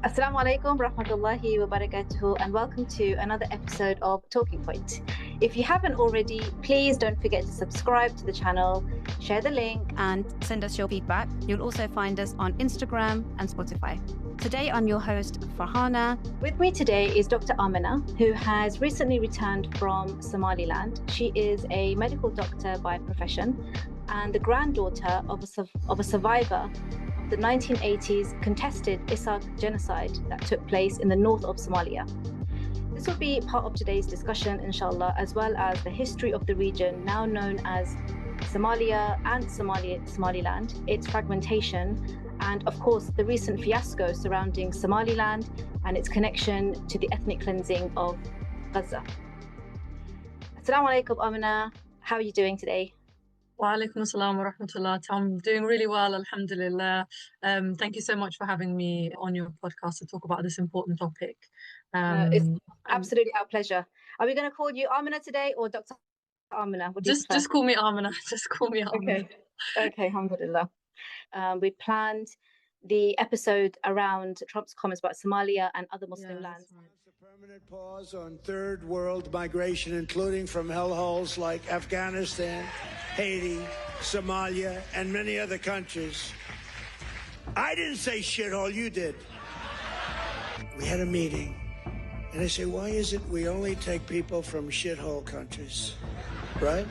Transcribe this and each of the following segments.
Assalamu alaikum rahmatullahi wa barakatuhu, and welcome to another episode of Talking Point. If you haven't already, please don't forget to subscribe to the channel, share the link, and send us your feedback. You'll also find us on Instagram and Spotify. Today, I'm your host, Farhana. With me today is Dr. Amina, who has recently returned from Somaliland. She is a medical doctor by profession and the granddaughter of a survivor the 1980s contested Isaaq genocide that took place in the north of Somalia. This will be part of today's discussion, inshallah, as well as the history of the region now known as Somalia and Somaliland, its fragmentation, and of course the recent fiasco surrounding Somaliland and its connection to the ethnic cleansing of Gaza. Assalamu alaikum, Amina. How are you doing today? Wa alaikum assalam wa rahmatullah. I'm doing really well, alhamdulillah. Thank you so much for having me on your podcast to talk about this important topic. It's absolutely our pleasure. Are we going to call you Amina today or Dr. Amina? Just call me Amina. Just call me Amina. Okay, alhamdulillah. We planned the episode around Trump's comments about Somalia and other Muslim lands. A permanent pause on third world migration, including from hellholes like Afghanistan, Haiti, Somalia, and many other countries. I didn't say shithole, you did. We had a meeting, and I say, why is it we only take people from shithole countries, right?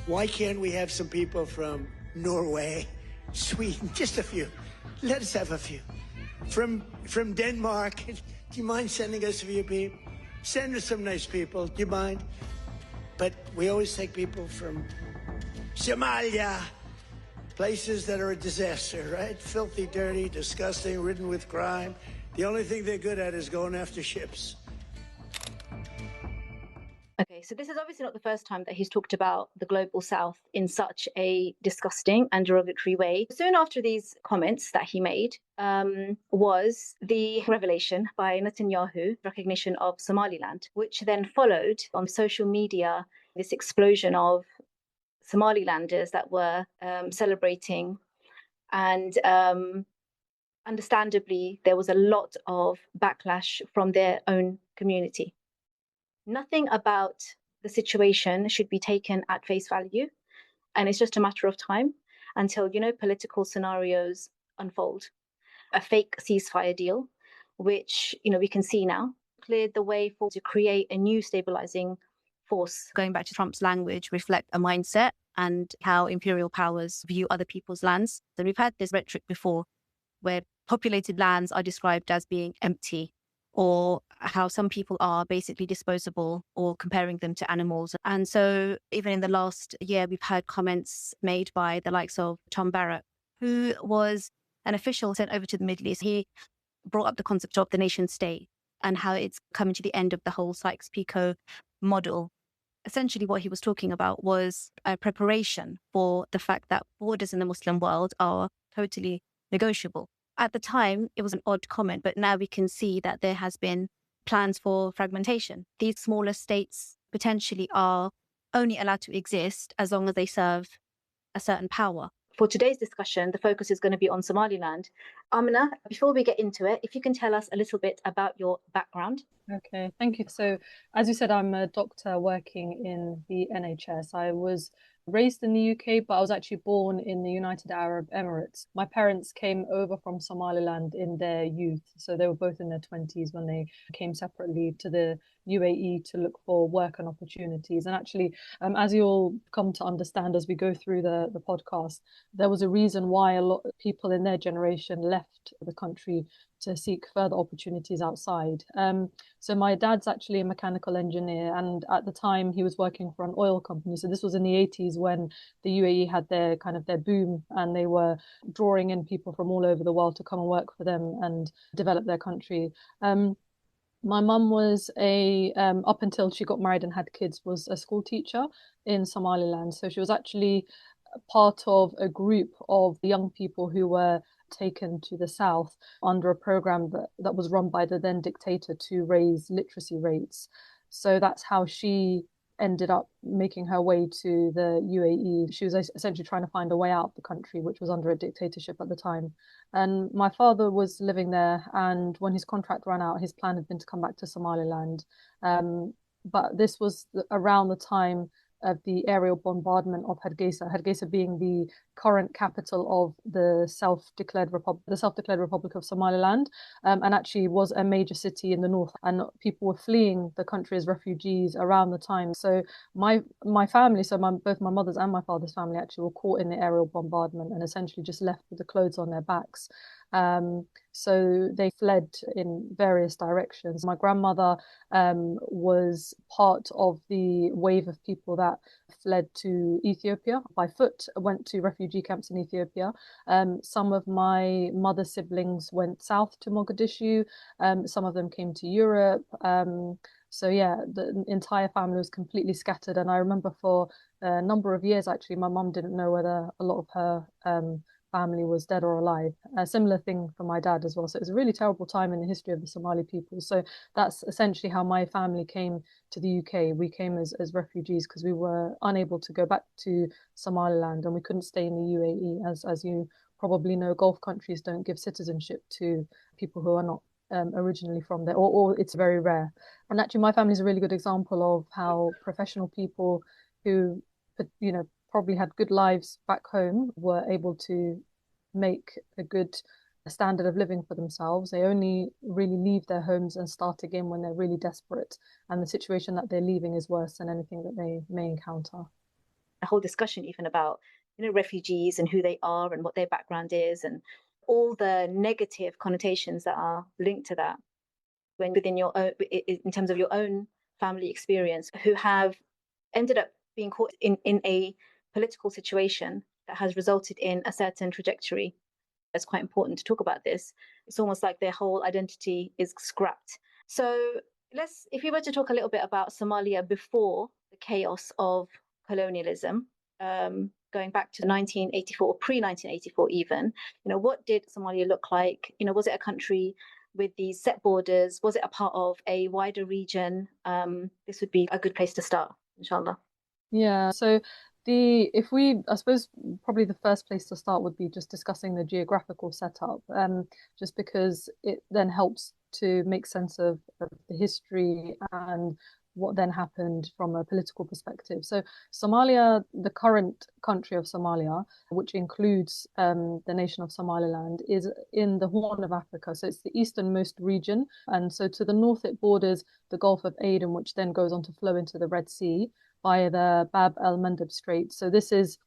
Why can't we have some people from Norway, Sweden, just a few? Let us have a few. From Denmark, do you mind sending us a few people? Send us some nice people, do you mind? But we always take people from Somalia, places that are a disaster, right? Filthy, dirty, disgusting, ridden with crime. The only thing they're good at is going after ships. Okay, so this is obviously not the first time that he's talked about the global south in such a disgusting and derogatory way. Soon after these comments that he made was the revelation by Netanyahu, recognition of Somaliland, which then followed on social media, this explosion of Somalilanders that were celebrating. And understandably, there was a lot of backlash from their own community. Nothing about the situation should be taken at face value. And it's just a matter of time until, political scenarios unfold. A fake ceasefire deal, which, we can see now, cleared the way to create a new stabilizing force. Going back to Trump's language, reflect a mindset and how imperial powers view other people's lands. So we've had this rhetoric before where populated lands are described as being empty, or how some people are basically disposable, or comparing them to animals. And so even in the last year, we've had comments made by the likes of Tom Barrett, who was an official sent over to the Middle East. He brought up the concept of the nation state and how it's coming to the end of the whole Sykes-Picot model. Essentially, what he was talking about was a preparation for the fact that borders in the Muslim world are totally negotiable. At the time, it was an odd comment, but now we can see that there has been plans for fragmentation. These smaller states potentially are only allowed to exist as long as they serve a certain power. For today's discussion, the focus is going to be on Somaliland. Amina, before we get into it, if you can tell us a little bit about your background. Okay, thank you. So, as you said, I'm a doctor working in the NHS. I was raised in the UK, but I was actually born in the United Arab Emirates. My parents came over from Somaliland in their youth. So they were both in their 20s when they came separately to the UAE to look for work and opportunities. And actually, as you'll come to understand as we go through the podcast, there was a reason why a lot of people in their generation left the country to seek further opportunities outside. So my dad's actually a mechanical engineer, and at the time he was working for an oil company. So this was in the 80s when the UAE had their boom, and they were drawing in people from all over the world to come and work for them and develop their country. My mum was up until she got married and had kids, was a school teacher in Somaliland. So she was actually part of a group of young people who were taken to the south under a program that was run by the then dictator to raise literacy rates. So that's how she ended up making her way to the UAE. She was essentially trying to find a way out of the country, which was under a dictatorship at the time. And my father was living there, and when his contract ran out, his plan had been to come back to Somaliland. But this was around the time of the aerial bombardment of Hargeisa being the current capital of the self-declared Republic of Somaliland, and actually was a major city in the north. And people were fleeing the country as refugees around the time. So my family, both my mother's and my father's family, actually were caught in the aerial bombardment and essentially just left with the clothes on their backs. So they fled in various directions. My grandmother was part of the wave of people that fled to Ethiopia by foot, went to refugee camps in Ethiopia. Some of my mother's siblings went south to Mogadishu. Some of them came to Europe. So yeah, the entire family was completely scattered. And I remember for a number of years, actually, my mum didn't know whether a lot of her family was dead or alive. A similar thing for my dad as well. So it was a really terrible time in the history of the Somali people. So that's essentially how my family came to the UK. We came as refugees because we were unable to go back to Somaliland, and we couldn't stay in the UAE. As you probably know, Gulf countries don't give citizenship to people who are not originally from there, or it's very rare. And actually, my family is a really good example of how professional people who, probably had good lives back home were able to make a good standard of living for themselves. They only really leave their homes and start again when they're really desperate, and the situation that they're leaving is worse than anything that they may encounter. A whole discussion even about refugees and who they are and what their background is, and all the negative connotations that are linked to that when within your own, in terms of your own family experience, who have ended up being caught in a political situation that has resulted in a certain trajectory. It's quite important to talk about this. It's almost like their whole identity is scrapped. So if you were to talk a little bit about Somalia before the chaos of colonialism, going back to 1984 or pre-1984 even, what did Somalia look like? Was it a country with these set borders? Was it a part of a wider region? This would be a good place to start, inshallah. Yeah, so I suppose probably the first place to start would be just discussing the geographical setup, just because it then helps to make sense of the history and what then happened from a political perspective. So Somalia, the current country of Somalia, which includes the nation of Somaliland, is in the Horn of Africa. So it's the easternmost region. And so to the north, it borders the Gulf of Aden, which then goes on to flow into the Red Sea via the Bab el-Mandeb Strait. So this is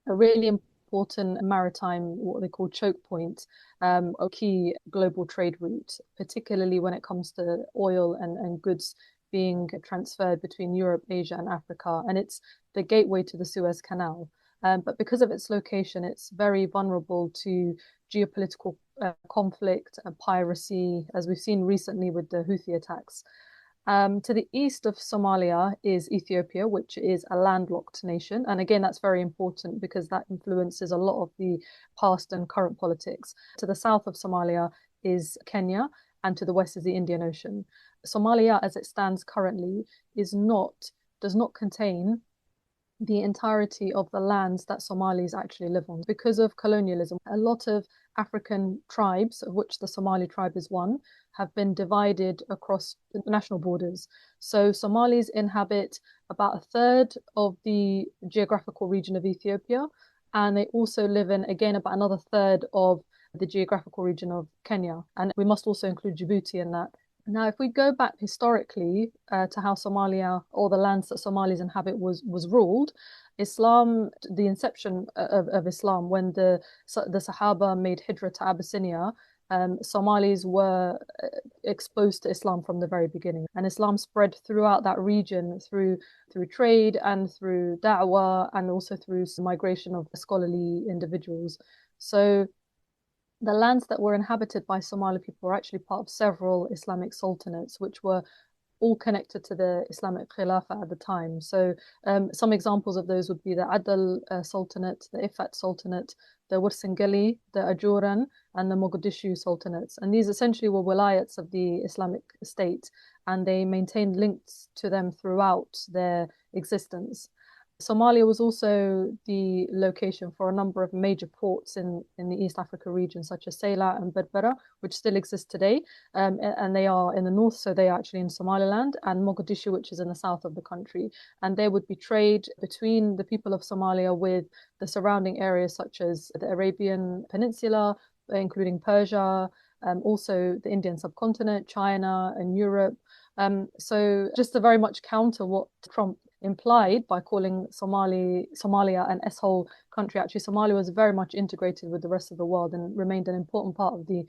a really important maritime, what they call choke point, a key global trade route, particularly when it comes to oil and goods being transferred between Europe, Asia, and Africa. And it's the gateway to the Suez Canal. But because of its location, it's very vulnerable to geopolitical conflict and piracy, as we've seen recently with the Houthi attacks. To the east of Somalia is Ethiopia, which is a landlocked nation. And again, that's very important because that influences a lot of the past and current politics. To the south of Somalia is Kenya, and to the west is the Indian Ocean. Somalia, as it stands currently, does not contain the entirety of the lands that Somalis actually live on. Because of colonialism, a lot of African tribes, of which the Somali tribe is one, have been divided across national borders. So Somalis inhabit about a third of the geographical region of Ethiopia, and they also live in, again, about another third of the geographical region of Kenya. And we must also include Djibouti in that. Now, if we go back historically to how Somalia, or the lands that Somalis inhabit, was ruled, Islam, the inception of Islam, when the Sahaba made hijrah to Abyssinia, Somalis were exposed to Islam from the very beginning, and Islam spread throughout that region through trade and through da'wah, and also through migration of scholarly individuals. So the lands that were inhabited by Somali people were actually part of several Islamic sultanates, which were all connected to the Islamic Khilafah at the time. So some examples of those would be the Adal Sultanate, the Ifat Sultanate, the Wursangali, the Ajuran, and the Mogadishu Sultanates. And these essentially were wilayats of the Islamic State. and they maintained links to them throughout their existence. Somalia was also the location for a number of major ports in the East Africa region, such as Sayla and Berbera, which still exist today. And they are in the north, so they are actually in Somaliland, and Mogadishu, which is in the south of the country. And there would be trade between the people of Somalia with the surrounding areas, such as the Arabian Peninsula, including Persia, also the Indian subcontinent, China, and Europe. So just to very much counter what Trump implied by calling Somalia an S-hole country, actually Somalia was very much integrated with the rest of the world and remained an important part of the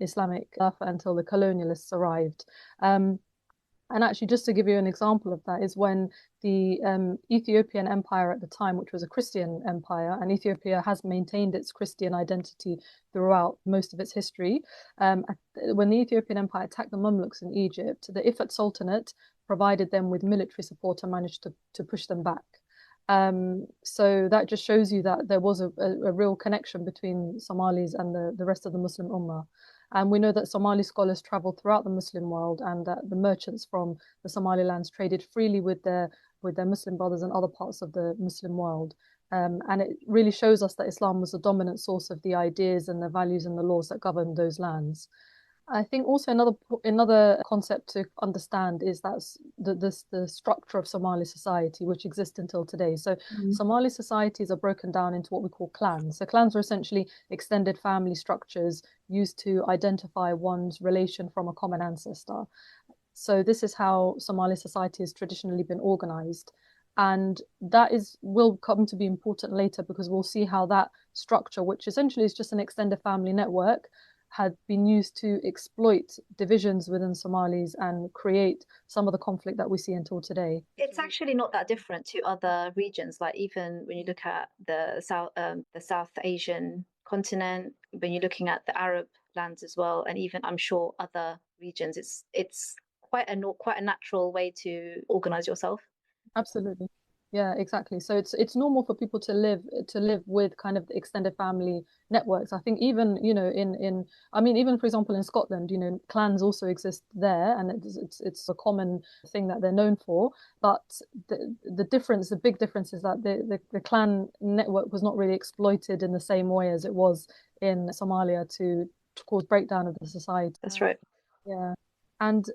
Islamic Khilafah until the colonialists arrived. And actually, just to give you an example of that, is when the Ethiopian Empire at the time, which was a Christian empire, and Ethiopia has maintained its Christian identity throughout most of its history. When the Ethiopian Empire attacked the Mamluks in Egypt, the Ifat Sultanate provided them with military support and managed to push them back. So that just shows you that there was a real connection between Somalis and the rest of the Muslim Ummah. And we know that Somali scholars traveled throughout the Muslim world, and that the merchants from the Somalilands traded freely with their Muslim brothers in other parts of the Muslim world. And it really shows us that Islam was the dominant source of the ideas and the values and the laws that governed those lands. I think also another concept to understand is that the structure of Somali society, which exists until today. So Somali societies are broken down into what we call clans. So clans are essentially extended family structures used to identify one's relation from a common ancestor. So this is how Somali society has traditionally been organized. And that will come to be important later, because we'll see how that structure, which essentially is just an extended family network, had been used to exploit divisions within Somalis and create some of the conflict that we see until today. It's actually not that different to other regions. Like even when you look at the South Asian continent, when you're looking at the Arab lands as well, and even I'm sure other regions, it's quite a natural way to organize yourself. Absolutely. Yeah, exactly. So it's normal for people to live with kind of extended family networks. I think even, even for example in Scotland, clans also exist there, and it's a common thing that they're known for. But the big difference is that the clan network was not really exploited in the same way as it was in Somalia to cause breakdown of the society. That's right. Yeah. And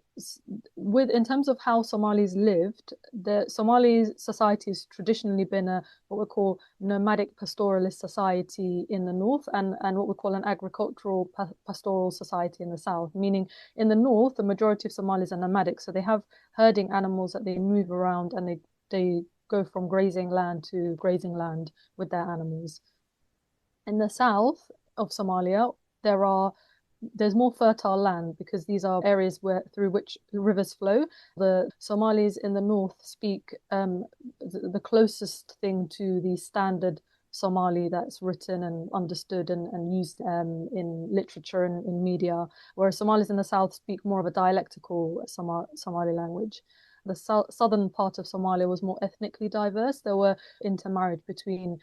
in terms of how Somalis lived, the Somali society has traditionally been what we call nomadic pastoralist society in the north, and what we call an agricultural pastoral society in the south. Meaning, in the north, the majority of Somalis are nomadic, so they have herding animals that they move around, and they go from grazing land to grazing land with their animals. In the south of Somalia, there's more fertile land, because these are areas through which rivers flow. The Somalis in the north speak the closest thing to the standard Somali that's written and understood and used in literature and in media, whereas Somalis in the south speak more of a dialectical Somali language. The southern part of Somalia was more ethnically diverse. There were intermarriage between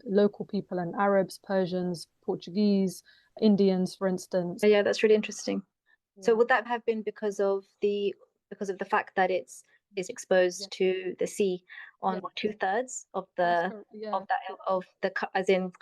local people and Arabs, Persians, Portuguese, Indians, for instance. Yeah, that's really interesting. Yeah. So would that have been because of the fact that it's exposed to the sea on 2/3 of the as in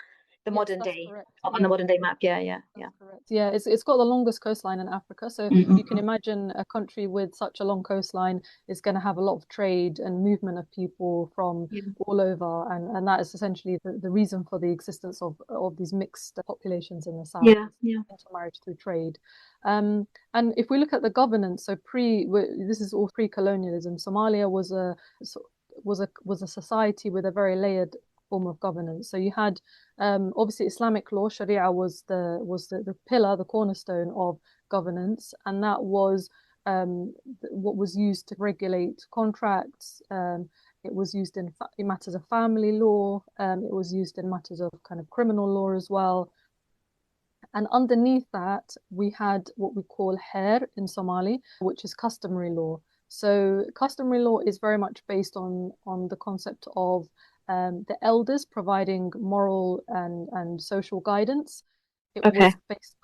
the modern day on the modern day map? Yeah. Correct. Yeah, it's got the longest coastline in Africa, so you can imagine a country with such a long coastline is going to have a lot of trade and movement of people from all over, and that is essentially the reason for the existence of these mixed populations in the south. Intermarriage through trade. And if we look at the governance, so this is all pre-colonialism. Somalia was a society with a very layered form of governance. So you had obviously Islamic law. Sharia was the pillar, the cornerstone of governance, and that was what was used to regulate contracts. It was used in matters of family law. It was used in matters of kind of criminal law as well. And underneath that, we had what we call her in Somali, which is customary law. So customary law is very much based on the concept of the elders providing moral and social guidance. It Okay. was based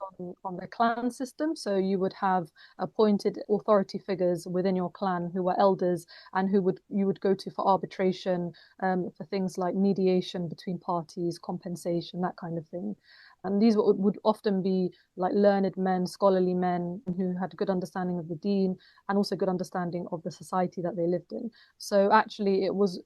on the clan system. So you would have appointed authority figures within your clan who were elders and you would go to for arbitration, for things like mediation between parties, compensation, that kind of thing. And these would often be like learned men, scholarly men who had a good understanding of the deen and also good understanding of the society that they lived in. So actually, it was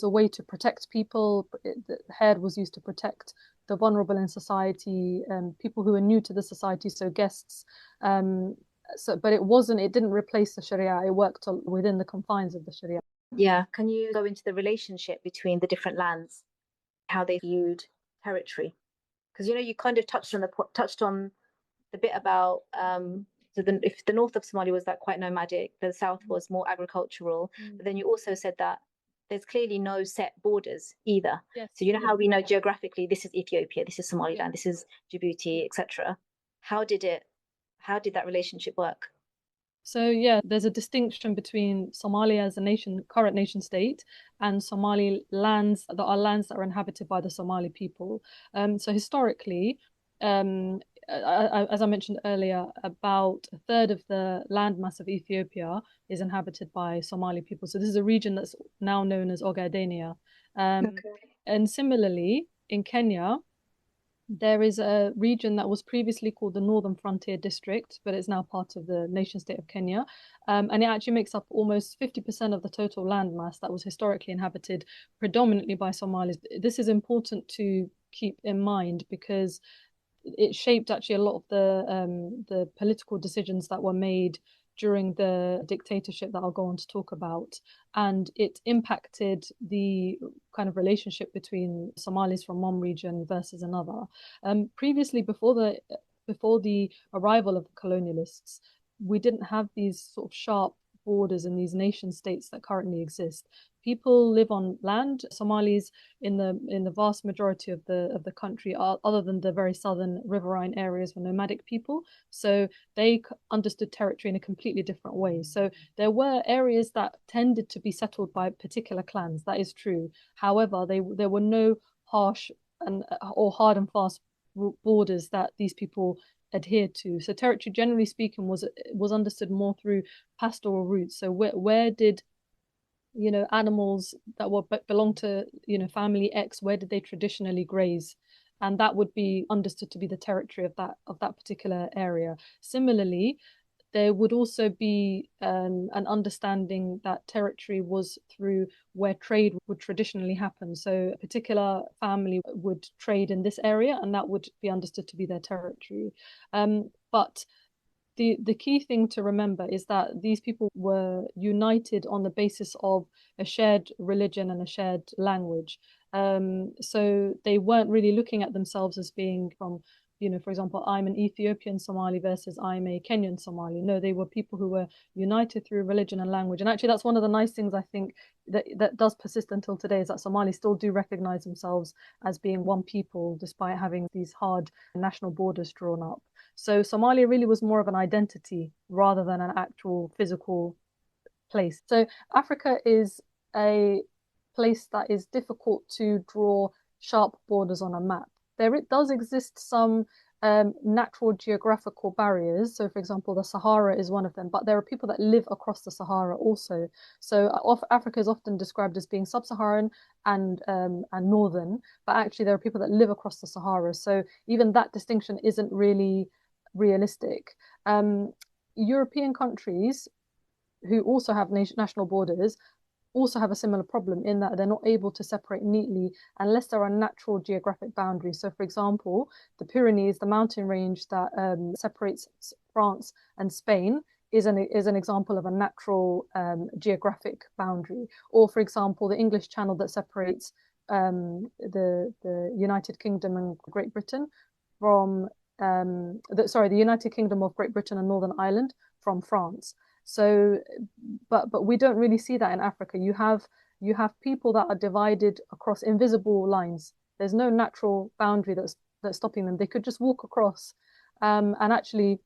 a way to protect people. The head was used to protect the vulnerable in society, people who are new to the society, so guests. But it didn't replace the Sharia. It worked within the confines of the Sharia. Yeah. Can you go into the relationship between the different lands, how they viewed territory? Because you kind of touched on the bit about if the north of Somalia was quite nomadic, the south was more agricultural. But then you also said that there's clearly no set borders either. Yes. So how we know geographically this is Ethiopia, this is Somaliland, this is Djibouti, etc. How did that relationship work? So yeah, there's a distinction between Somalia as a current nation state, and Somali lands that are lands that are inhabited by the Somali people. So historically, as I mentioned earlier, about a third of the landmass of Ethiopia is inhabited by Somali people. So this is a region that's now known as Ogaden. Okay. And similarly, in Kenya, there is a region that was previously called the Northern Frontier District, but it's now part of the nation state of Kenya. And it actually makes up almost 50% of the total landmass that was historically inhabited predominantly by Somalis. This is important to keep in mind because it shaped actually a lot of the political decisions that were made during the dictatorship that I'll go on to talk about. And it impacted the kind of relationship between Somalis from one region versus another. Previously, before the arrival of the colonialists, we didn't have these sort of sharp borders in these nation states that currently exist. People live on land. Somalis in the vast majority of the country are, other than the very southern riverine areas, were nomadic people. So they understood territory in a completely different way. So there were areas that tended to be settled by particular clans. That is true. However, there were no harsh or hard and fast borders that these people adhered to. So territory, generally speaking, was understood more through pastoral routes. So where did animals that belong to family X, where did they traditionally graze? And that would be understood to be the territory of that particular area. Similarly, there would also be an understanding that territory was through where trade would traditionally happen. So a particular family would trade in this area, and that would be understood to be their territory. But the key thing to remember is that these people were united on the basis of a shared religion and a shared language. So they weren't really looking at themselves as being from, for example, I'm an Ethiopian Somali versus I'm a Kenyan Somali. No, they were people who were united through religion and language. And actually, that's one of the nice things I think that does persist until today, is that Somalis still do recognize themselves as being one people, despite having these hard national borders drawn up. So Somalia really was more of an identity rather than an actual physical place. So Africa is a place that is difficult to draw sharp borders on a map. It does exist some natural geographical barriers. So, for example, the Sahara is one of them, but there are people that live across the Sahara also. So Africa is often described as being sub-Saharan and northern, but actually there are people that live across the Sahara. So even that distinction isn't really realistic. European countries who also have national borders also have a similar problem in that they're not able to separate neatly unless there are natural geographic boundaries. So, for example, the Pyrenees, the mountain range that separates France and Spain, is an example of a natural geographic boundary. Or, for example, the English Channel that separates the United Kingdom and Great Britain from the United Kingdom of Great Britain and Northern Ireland from France. So, but we don't really see that in Africa. You have people that are divided across invisible lines. There's no natural boundary that's stopping them. They could just walk across. And actually,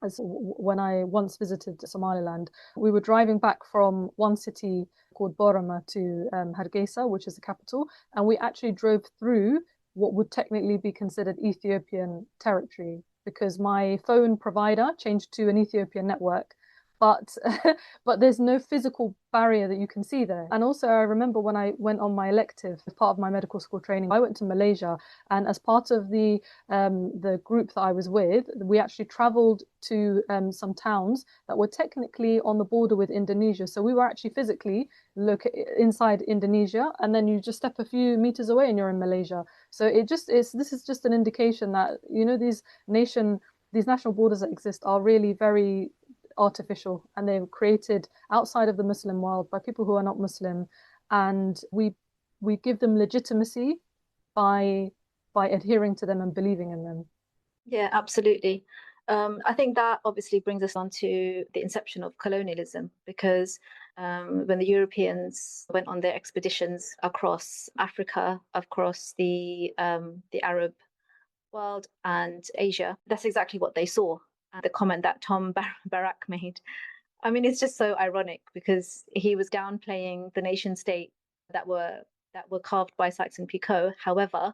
when I once visited Somaliland, we were driving back from one city called Borama to Hargeisa, which is the capital, and we actually drove through what would technically be considered Ethiopian territory, because my phone provider changed to an Ethiopian network, but but there's no physical barrier that you can see there. And also, I remember when I went on my elective as part of my medical school training, I went to Malaysia, and as part of the group that I was with, we actually traveled to some towns that were technically on the border with Indonesia. So we were actually physically look inside Indonesia, and then you just step a few meters away and you're in Malaysia. So it just is, this is just an indication that, you know, these national borders that exist are really very artificial, and they're created outside of the Muslim world by people who are not Muslim, and we give them legitimacy by adhering to them and believing in them. Yeah, absolutely. I think that obviously brings us on to the inception of colonialism, because when the Europeans went on their expeditions across Africa, across the Arab world and Asia, that's exactly what they saw. And the comment that Tom Barak made, I mean, it's just so ironic, because he was downplaying the nation state that were carved by Sykes and Picot. However,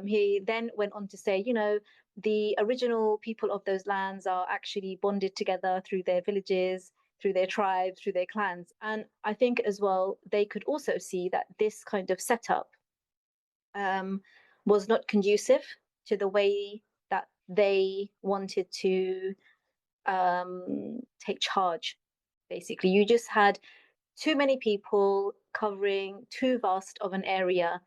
he then went on to say, you know, the original people of those lands are actually bonded together through their villages, through their tribes, through their clans. And I think as well, they could also see that this kind of setup was not conducive to the way that they wanted to take charge. Basically, you just had too many people covering too vast of an area,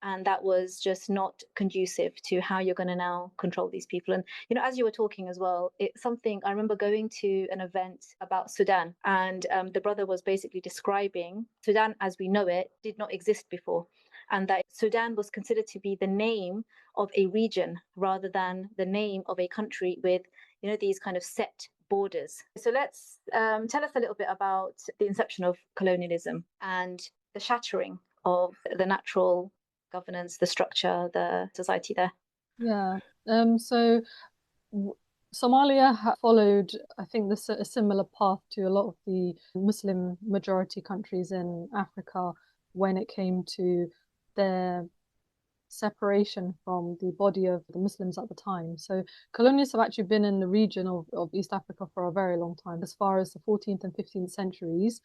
and that was just not conducive to how you're going to now control these people. And you know, as you were talking as well, it's something I remember going to an event about Sudan, and the brother was basically describing Sudan as we know it did not exist before, and that Sudan was considered to be the name of a region rather than the name of a country with, you know, these kind of set borders. So let's tell us a little bit about the inception of colonialism and the shattering of the natural governance, the structure, the society there. Yeah. So Somalia followed, I think, a similar path to a lot of the Muslim majority countries in Africa when it came to their separation from the body of the Muslims at the time. So colonialists have actually been in the region of East Africa for a very long time, as far as the 14th and 15th centuries.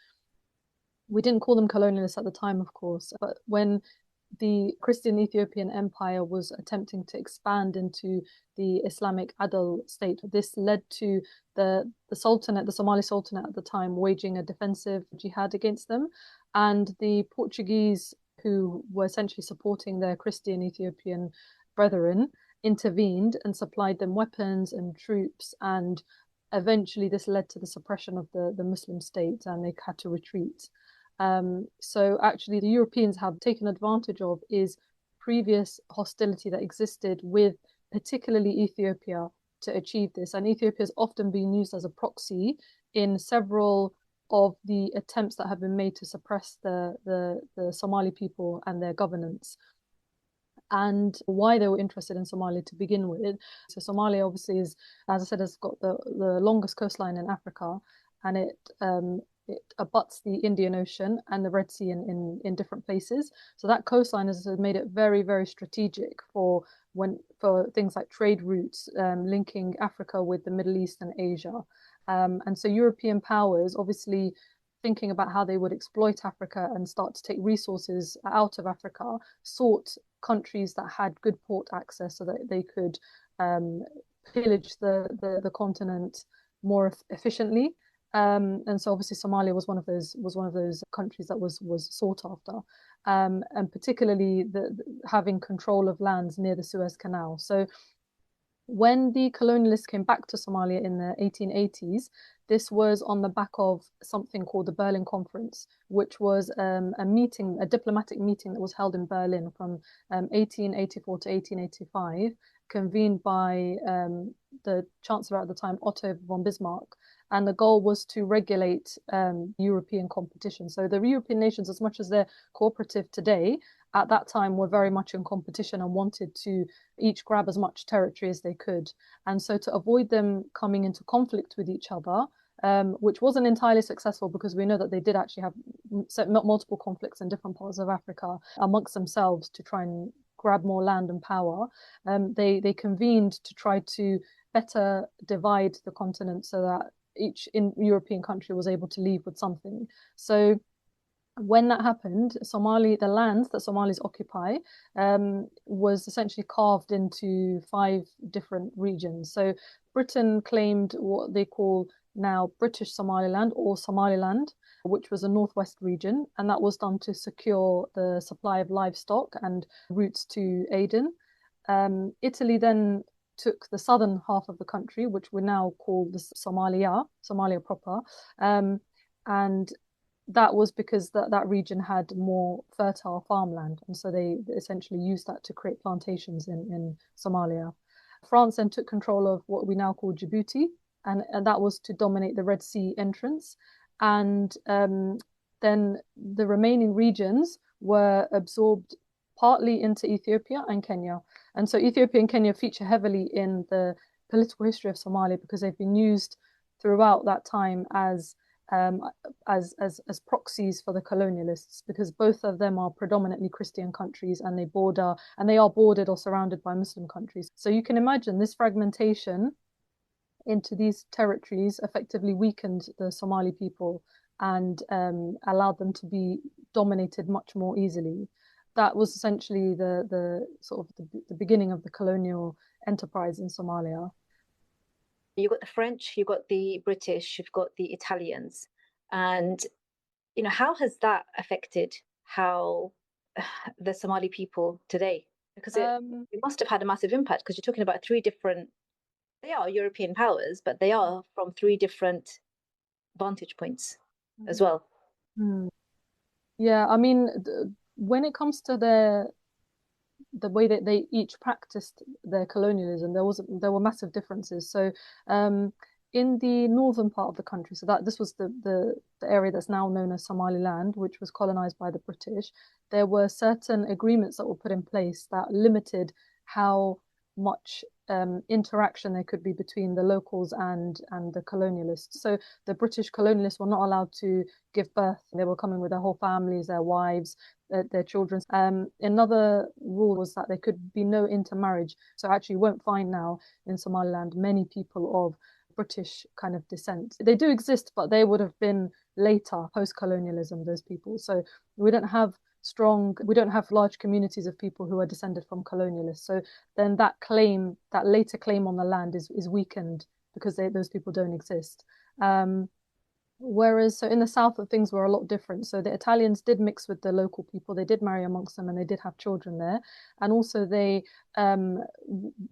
We didn't call them colonialists at the time, of course, but when the Christian Ethiopian Empire was attempting to expand into the Islamic Adal state, this led to the Sultanate, the Somali Sultanate at the time, waging a defensive jihad against them. And the Portuguese, who were essentially supporting their Christian Ethiopian brethren, intervened and supplied them weapons and troops. And eventually this led to the suppression of the Muslim state, and they had to retreat. So actually the Europeans have taken advantage of is previous hostility that existed with particularly Ethiopia to achieve this. And Ethiopia has often been used as a proxy in several of the attempts that have been made to suppress the Somali people and their governance, and why they were interested in Somalia to begin with. So Somalia obviously is, as I said, has got the longest coastline in Africa, and it abuts the Indian Ocean and the Red Sea in different places. So that coastline has made it very, very strategic for things like trade routes linking Africa with the Middle East and Asia. And so European powers, obviously thinking about how they would exploit Africa and start to take resources out of Africa, sought countries that had good port access so that they could pillage the continent more efficiently. And so obviously Somalia was one of those countries that was sought after, and particularly having control of lands near the Suez Canal. So when the colonialists came back to Somalia in the 1880s, this was on the back of something called the Berlin Conference, which was a diplomatic meeting that was held in Berlin from 1884 to 1885, convened by the Chancellor at the time, Otto von Bismarck. And the goal was to regulate European competition. So the European nations, as much as they're cooperative today, at that time were very much in competition and wanted to each grab as much territory as they could. And so to avoid them coming into conflict with each other, which wasn't entirely successful, because we know that they did actually have multiple conflicts in different parts of Africa amongst themselves to try and grab more land and power, they convened to try to better divide the continent so that each European country was able to leave with something. So when that happened, the lands that Somalis occupy, was essentially carved into 5 different regions. So Britain claimed what they call now British Somaliland or Somaliland, which was a northwest region, and that was done to secure the supply of livestock and routes to Aden. Italy then took the southern half of the country, which we now call the Somalia proper, and that was because that region had more fertile farmland, and so they essentially used that to create plantations in Somalia. France then took control of what we now call Djibouti, and that was to dominate the Red Sea entrance. And then the remaining regions were absorbed partly into Ethiopia and Kenya. And so Ethiopia and Kenya feature heavily in the political history of Somalia because they've been used throughout that time as proxies for the colonialists, because both of them are predominantly Christian countries, and they are bordered or surrounded by Muslim countries. So you can imagine this fragmentation into these territories effectively weakened the Somali people and allowed them to be dominated much more easily. That was essentially the beginning of the colonial enterprise in Somalia. You've got the French, you've got the British, you've got the Italians. And, how has that affected how the Somali people today? Because it must have had a massive impact, because you're talking about they are European powers, but they are from 3 different vantage points as well. Yeah, I mean, when it comes to the way that they each practiced their colonialism, there were massive differences. So in the northern part of the country, so that this was the area that's now known as Somaliland, which was colonized by the British, there were certain agreements that were put in place that limited how much interaction there could be between the locals and the colonialists. So the British colonialists were not allowed to give birth. They were coming with their whole families, their wives, their children. Another rule was that there could be no intermarriage. So actually you won't find now in Somaliland many people of British kind of descent. They do exist, but they would have been later, post-colonialism, those people. So we don't have large communities of people who are descended from colonialists. So then that later claim on the land is weakened because those people don't exist. Whereas, so in the south, things were a lot different. So the Italians did mix with the local people. They did marry amongst them, and they did have children there. And also,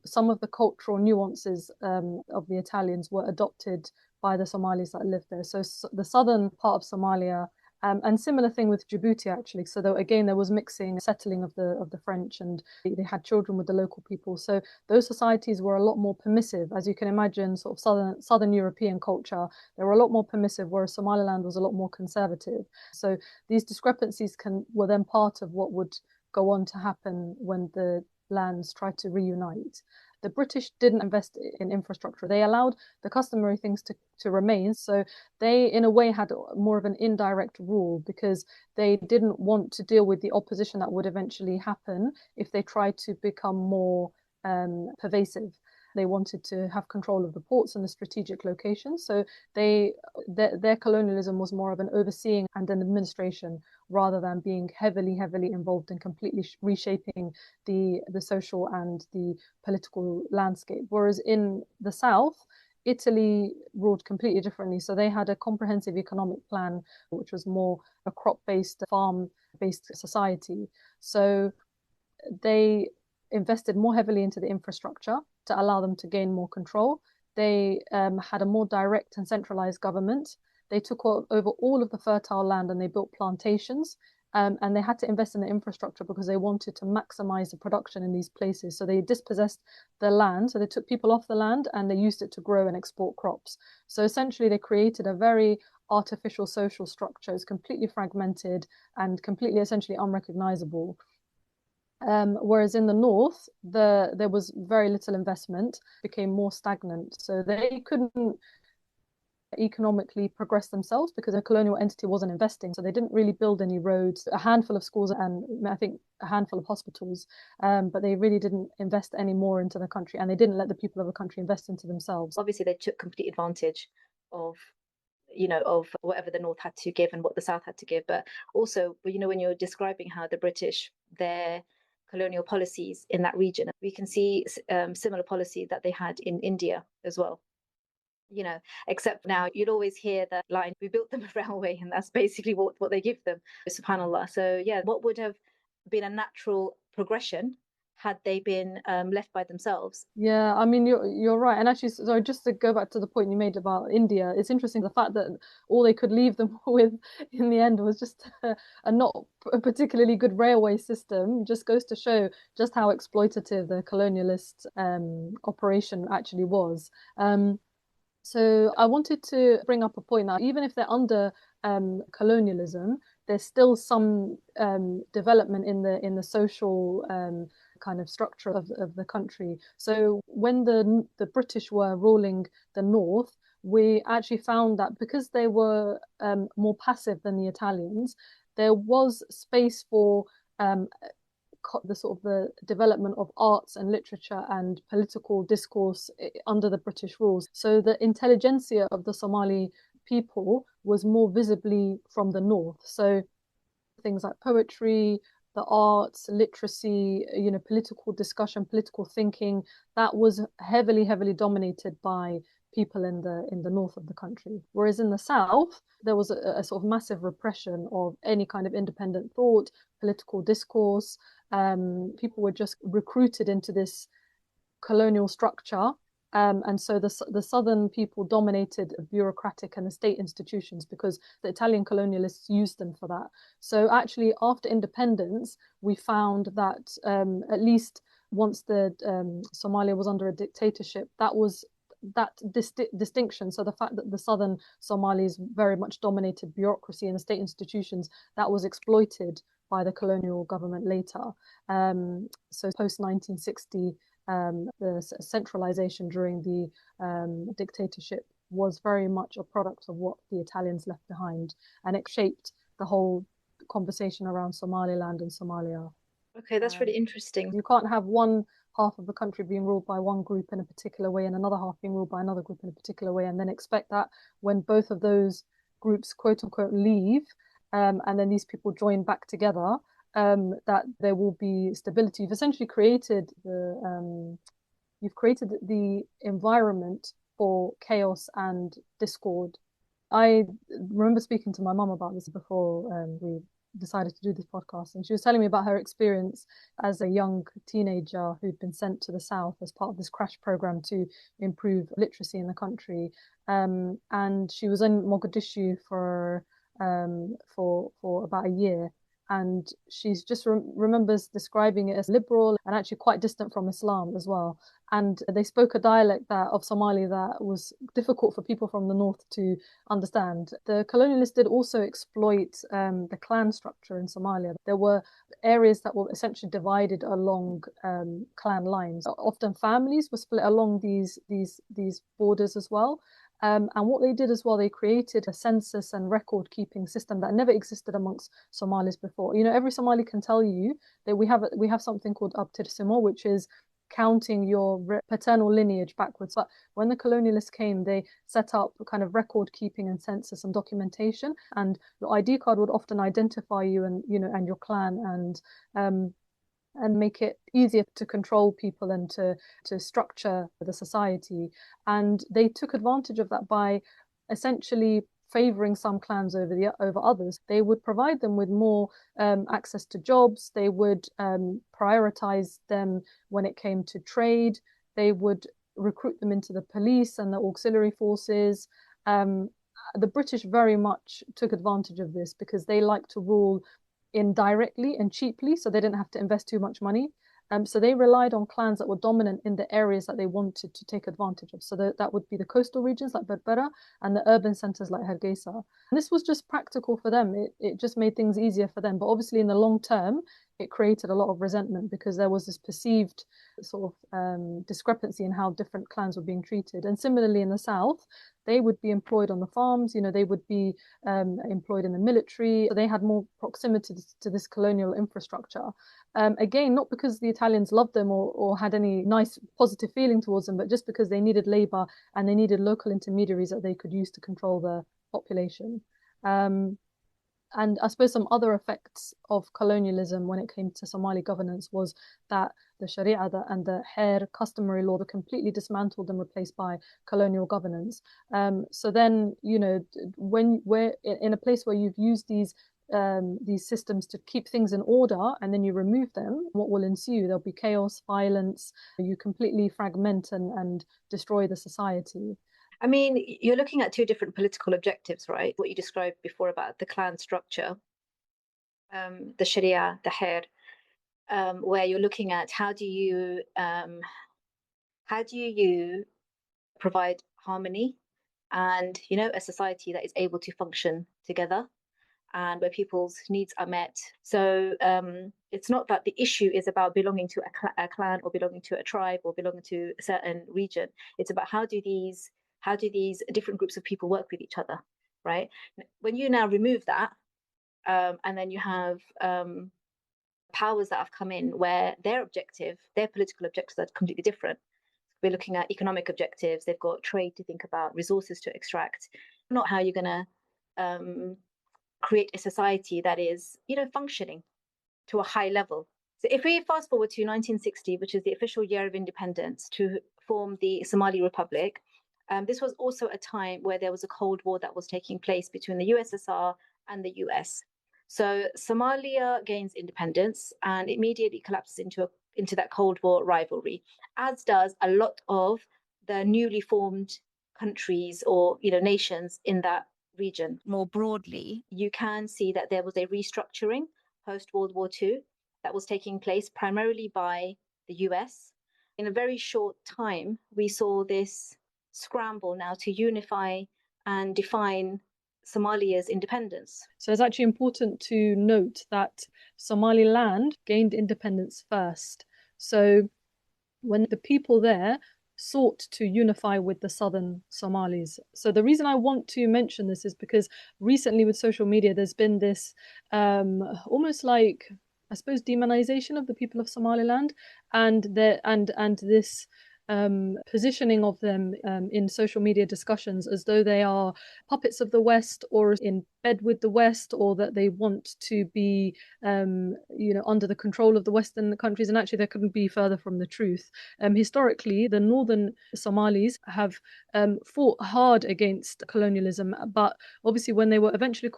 some of the cultural nuances of the Italians were adopted by the Somalis that lived there. So the southern part of Somalia. And similar thing with Djibouti, actually. So there was mixing, settling of the French, and they had children with the local people. So those societies were a lot more permissive, as you can imagine. Sort of southern European culture, they were a lot more permissive, whereas Somaliland was a lot more conservative. So these discrepancies were then part of what would go on to happen when the lands tried to reunite. The British didn't invest in infrastructure. They allowed the customary things to remain. So they, in a way, had more of an indirect rule because they didn't want to deal with the opposition that would eventually happen if they tried to become more pervasive. They wanted to have control of the ports and the strategic locations. So their colonialism was more of an overseeing and an administration rather than being heavily involved in completely reshaping the social and the political landscape. Whereas in the south, Italy ruled completely differently. So they had a comprehensive economic plan, which was more a crop-based, farm-based society. So they invested more heavily into the infrastructure to allow them to gain more control. They had a more direct and centralized government. They took over all of the fertile land and they built plantations. And they had to invest in the infrastructure because they wanted to maximize the production in these places. So they dispossessed the land. So they took people off the land and they used it to grow and export crops. So essentially they created a very artificial social structure. It's completely fragmented and completely essentially unrecognizable. Whereas in the north, there was very little investment, became more stagnant. So they couldn't economically progress themselves because a colonial entity wasn't investing. So they didn't really build any roads, a handful of schools, and I think a handful of hospitals. But they really didn't invest any more into the country, and they didn't let the people of the country invest into themselves. Obviously, they took complete advantage of of whatever the North had to give and what the South had to give. But also, when you're describing how the British, their colonial policies in that region, we can see similar policy that they had in India as well. Except now you'd always hear that line, we built them a railway, and that's basically what they give them. SubhanAllah. So yeah, what would have been a natural progression had they been left by themselves? Yeah, I mean, you're right. And actually, so just to go back to the point you made about India, it's interesting the fact that all they could leave them with in the end was just a not a particularly good railway system. Just goes to show just how exploitative the colonialist operation actually was. So I wanted to bring up a point that even if they're under colonialism, there's still some development in the social kind of structure of the country. So when the British were ruling the North, we actually found that because they were more passive than the Italians, there was space for the sort of the development of arts and literature and political discourse under the British rules. So the intelligentsia of the Somali people was more visibly from the north. So things like poetry, the arts, literacy, political discussion, political thinking, that was heavily, heavily dominated by people in the north of the country. Whereas in the south, there was a sort of massive repression of any kind of independent thought, political discourse. People were just recruited into this colonial structure. And so the southern people dominated bureaucratic and the state institutions because the Italian colonialists used them for that. So actually, after independence, we found that at least once the Somalia was under a dictatorship, that was that distinction. So the fact that the southern Somalis very much dominated bureaucracy and the state institutions, that was exploited by the colonial government later. So post 1960, the centralization during the dictatorship was very much a product of what the Italians left behind, and it shaped the whole conversation around Somaliland and Somalia. Okay, that's really interesting. You can't have one half of the country being ruled by one group in a particular way and another half being ruled by another group in a particular way, and then expect that when both of those groups, quote unquote, leave, and then these people join back together, that there will be stability. You've essentially created the environment for chaos and discord. I remember speaking to my mum about this before we decided to do this podcast, and she was telling me about her experience as a young teenager who'd been sent to the south as part of this crash program to improve literacy in the country, and she was in Mogadishu for about a year, and she just remembers describing it as liberal and actually quite distant from Islam as well. And they spoke a dialect of Somali that was difficult for people from the north to understand. The colonialists did also exploit the clan structure in Somalia. There were areas that were essentially divided along clan lines. Often families were split along these borders as well. And what they did as well, they created a census and record keeping system that never existed amongst Somalis before. Every Somali can tell you that we have something called abtirsimo, which is counting your paternal lineage backwards. But when the colonialists came, they set up a kind of record keeping and census and documentation, and your ID card would often identify you and and your clan, and make it easier to control people and to structure the society. And they took advantage of that by essentially favoring some clans over others. They would provide them with more access to jobs. They would prioritize them when it came to trade. They would recruit them into the police and the auxiliary forces. The British very much took advantage of this because they like to rule indirectly and cheaply, so they didn't have to invest too much money. So they relied on clans that were dominant in the areas that they wanted to take advantage of. So that would be the coastal regions like Berbera and the urban centers like Hargeisa. And this was just practical for them. It just made things easier for them. But obviously in the long term, it created a lot of resentment because there was this perceived sort of discrepancy in how different clans were being treated. And similarly in the south, they would be employed on the farms, they would be employed in the military. They had more proximity to this colonial infrastructure. Again, not because the Italians loved them or had any nice positive feeling towards them, but just because they needed labor and they needed local intermediaries that they could use to control the population. And I suppose some other effects of colonialism when it came to Somali governance was that the Sharia and the Hair customary law were completely dismantled and replaced by colonial governance. So then, when we're in a place where you've used these systems to keep things in order and then you remove them, what will ensue? There'll be chaos, violence, you completely fragment and destroy the society. I mean, you're looking at two different political objectives, right? What you described before about the clan structure, the Sharia, the Hair, where you're looking at how do you provide harmony and a society that is able to function together and where people's needs are met. So it's not that the issue is about belonging to a clan or belonging to a tribe or belonging to a certain region. It's about how do these different groups of people work with each other, right? When you now remove that, and then you have powers that have come in where their political objectives are completely different. We're looking at economic objectives. They've got trade to think about, resources to extract, not how you're going to create a society that is, functioning to a high level. So if we fast forward to 1960, which is the official year of independence to form the Somali Republic, this was also a time where there was a Cold War that was taking place between the USSR and the US. So Somalia gains independence and immediately collapses into that Cold War rivalry, as does a lot of the newly formed countries or nations in that region. More broadly, you can see that there was a restructuring post World War II that was taking place primarily by the US. In a very short time, we saw this scramble now to unify and define Somalia's independence. So it's actually important to note that Somaliland gained independence first. So when the people there sought to unify with the southern Somalis. So the reason I want to mention this is because recently with social media, there's been this almost like, I suppose, demonization of the people of Somaliland and this positioning of them in social media discussions as though they are puppets of the West or in bed with the West, or that they want to be under the control of the Western countries. And actually that couldn't be further from the truth. Historically, the northern Somalis have fought hard against colonialism, but obviously when they were eventually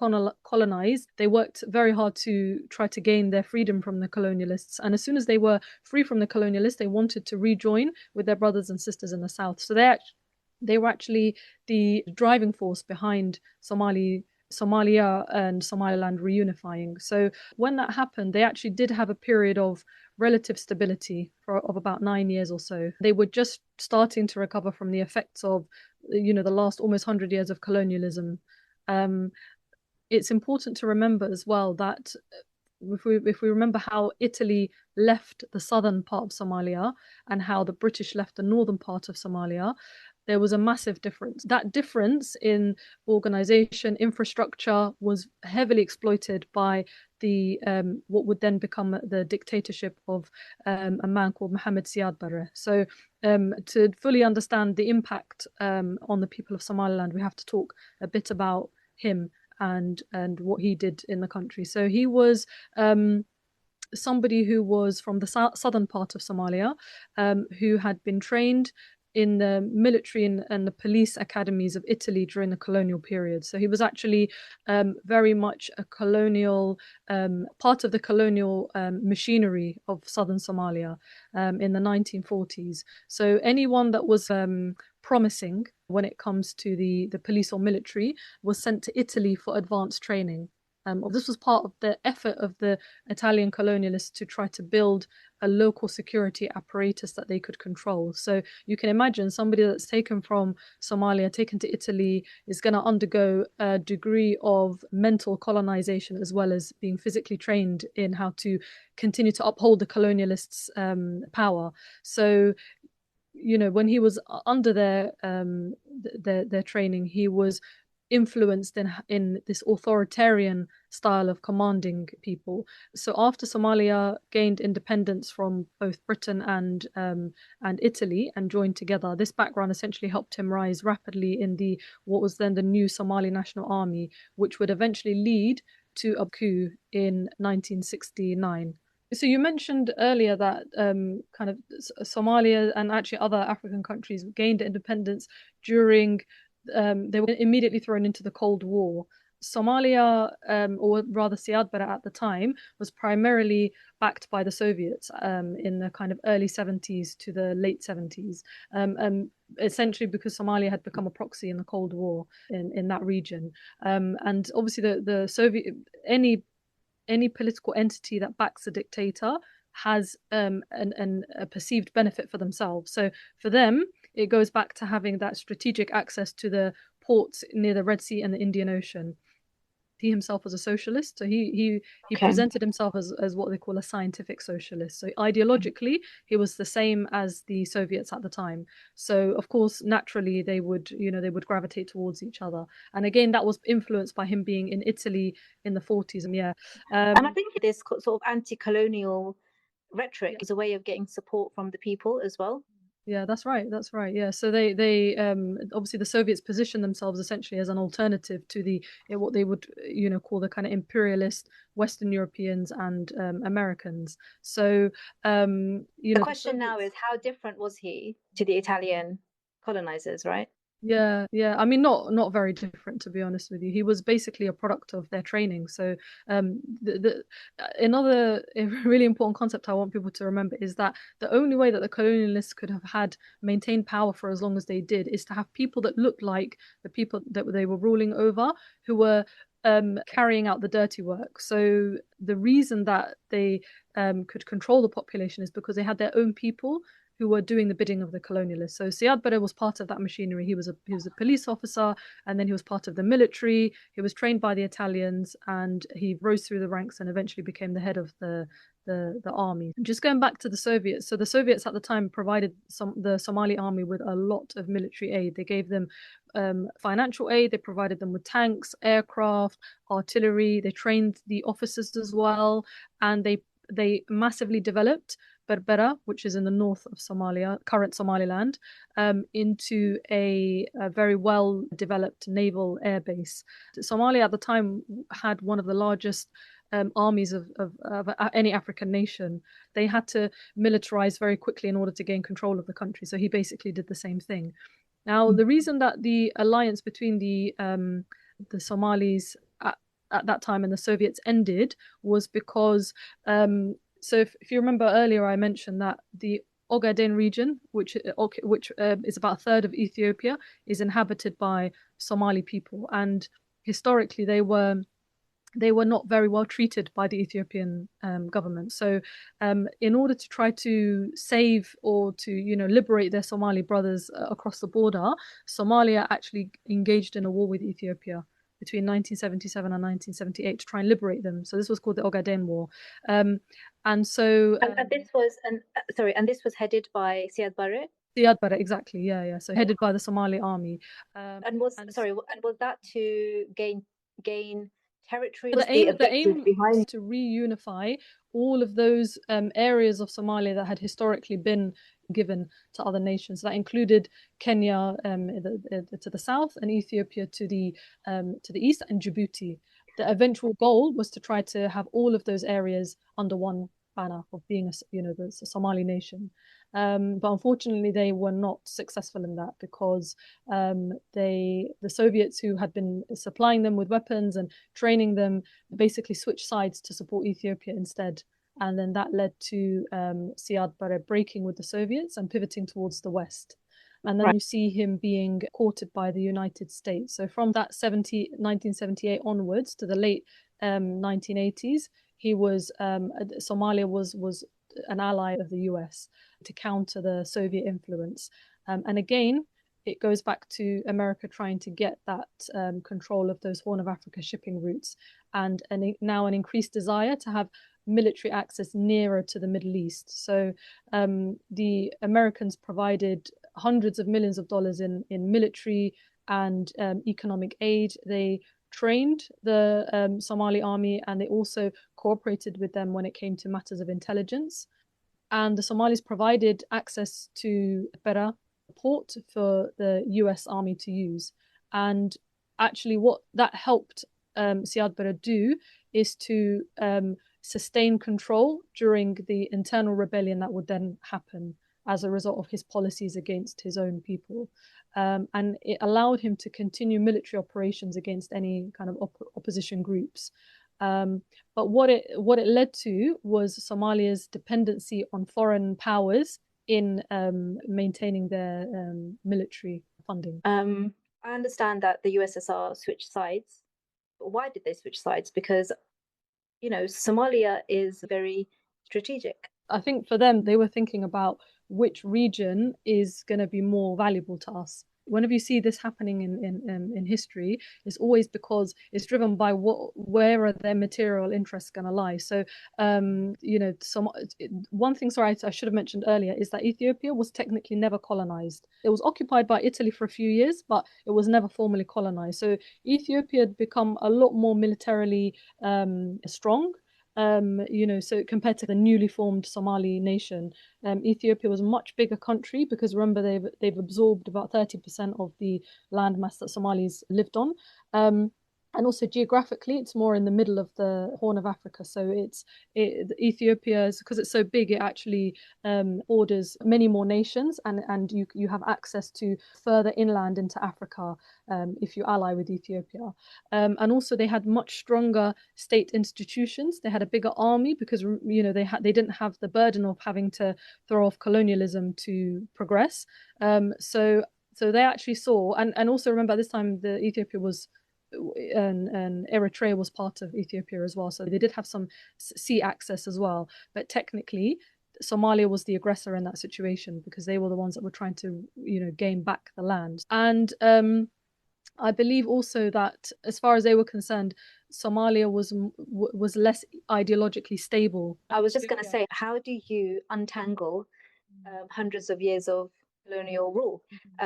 colonized, they worked very hard to try to gain their freedom from the colonialists. And as soon as they were free from the colonialists, they wanted to rejoin with their brothers and sisters in the south. So they were actually the driving force behind Somalia and Somaliland reunifying. So when that happened, they actually did have a period of relative stability of about 9 years or so. They were just starting to recover from the effects of, the last almost 100 years of colonialism. It's important to remember as well that if we remember how Italy left the southern part of Somalia and how the British left the northern part of Somalia, there was a massive difference. That difference in organization, infrastructure was heavily exploited by the what would then become the dictatorship of a man called Mohammed Siad Barre. So to fully understand the impact on the people of Somaliland, we have to talk a bit about him and what he did in the country. So he was somebody who was from the southern part of Somalia, who had been trained in the military and the police academies of Italy during the colonial period. So he was actually very much a colonial, part of the colonial machinery of southern Somalia in the 1940s. So anyone that was promising when it comes to the police or military was sent to Italy for advanced training. This was part of the effort of the Italian colonialists to try to build a local security apparatus that they could control. So you can imagine somebody that's taken from Somalia, taken to Italy, is going to undergo a degree of mental colonization as well as being physically trained in how to continue to uphold the colonialists' power. So, you know, when he was under their training, he was influenced in this authoritarian style of commanding people. So after Somalia gained independence from both Britain and Italy and joined together, this background essentially helped him rise rapidly in the what was then the new Somali National Army, which would eventually lead to a coup in 1969. So you mentioned earlier that kind of Somalia and actually other African countries gained independence during they were immediately thrown into the Cold War. Somalia, or rather Siad Barre at the time, was primarily backed by the Soviets in the kind of early 70s to the late 70s, essentially because Somalia had become a proxy in the Cold War in that region. And obviously the Soviet, any political entity that backs a dictator has a perceived benefit for themselves. So for them, it goes back to having that strategic access to the ports near the Red Sea and the Indian Ocean. He himself was a socialist, so he presented himself as what they call a scientific socialist. So ideologically, he was the same as the Soviets at the time. So of course, naturally, they would gravitate towards each other. And again, that was influenced by him being in Italy in the 40s. And and I think this sort of anti-colonial rhetoric is a way of getting support from the people as well. Yeah, that's right. That's right. Yeah. So they obviously the Soviets positioned themselves essentially as an alternative to the what they would call the kind of imperialist Western Europeans and Americans. So the question now is, how different was he to the Italian colonizers, right? Yeah. I mean, not very different, to be honest with you. He was basically a product of their training. So, another really important concept I want people to remember is that the only way that the colonialists could have maintained power for as long as they did is to have people that looked like the people that they were ruling over, who were carrying out the dirty work. So the reason that they could control the population is because they had their own people who were doing the bidding of the colonialists. So Siad Barre was part of that machinery. He was a police officer, and then he was part of the military. He was trained by the Italians, and he rose through the ranks and eventually became the head of the army. Just going back to the Soviets, so the Soviets at the time provided the Somali army with a lot of military aid. They gave them financial aid, they provided them with tanks, aircraft, artillery, they trained the officers as well, and they massively developed Berbera, which is in the north of Somalia, current Somaliland, into a very well-developed naval airbase. Somalia at the time had one of the largest armies of any African nation. They had to militarize very quickly in order to gain control of the country. So he basically did the same thing. Now, the reason that the alliance between the Somalis at that time and the Soviets ended was because so if you remember earlier, I mentioned that the Ogaden region, which is about a third of Ethiopia, is inhabited by Somali people, and historically they were not very well treated by the Ethiopian government. So in order to try to save or to liberate their Somali brothers across the border, Somalia actually engaged in a war with Ethiopia between 1977 and 1978 to try and liberate them. So this was called the Ogaden War. And so this was headed by Siad Barre. Siad Barre, exactly, yeah. So headed by the Somali army. And was that to gain territory? The aim was to reunify all of those areas of Somalia that had historically been given to other nations. That included Kenya to the south, and Ethiopia to the east, and Djibouti. The eventual goal was to try to have all of those areas under one banner of being the Somali nation. But unfortunately, they were not successful in that because the Soviets, who had been supplying them with weapons and training them, basically switched sides to support Ethiopia instead. And then that led to Siad Barre breaking with the Soviets and pivoting towards the West. And then you see him being courted by the United States. So from that 1978 onwards to the late 1980s, he was Somalia was an ally of the US to counter the Soviet influence. And again, it goes back to America trying to get that control of those Horn of Africa shipping routes, and now an increased desire to have military access nearer to the Middle East. So the Americans provided hundreds of millions of dollars in military and economic aid. They trained the Somali army, and they also cooperated with them when it came to matters of intelligence. And the Somalis provided access to Beira port for the US Army to use. And actually, what that helped Siad Barre do is to sustain control during the internal rebellion that would then happen as a result of his policies against his own people. And it allowed him to continue military operations against any kind of opposition groups. But what it led to was Somalia's dependency on foreign powers in maintaining their military funding. I understand that the USSR switched sides. Why did they switch sides? Because, Somalia is very strategic. I think for them, they were thinking about which region is going to be more valuable to us. Whenever you see this happening in history, it's always because it's driven by where are their material interests going to lie. So, one thing, sorry, I should have mentioned earlier, is that Ethiopia was technically never colonized. It was occupied by Italy for a few years, but it was never formally colonized. So Ethiopia had become a lot more militarily strong. So compared to the newly formed Somali nation, Ethiopia was a much bigger country, because remember they've absorbed about 30% of the landmass that Somalis lived on. And also geographically, it's more in the middle of the Horn of Africa. So Ethiopia, because it's so big, it actually borders many more nations, and you have access to further inland into Africa if you ally with Ethiopia. And also they had much stronger state institutions. They had a bigger army, because they didn't have the burden of having to throw off colonialism to progress. So they actually saw, and also remember at this time the Ethiopia was. And Eritrea was part of Ethiopia as well, so they did have some sea access as well. But technically, Somalia was the aggressor in that situation, because they were the ones that were trying to, gain back the land. And I believe also that, as far as they were concerned, Somalia was less ideologically stable. I was just going to say, how do you untangle hundreds of years of colonial rule?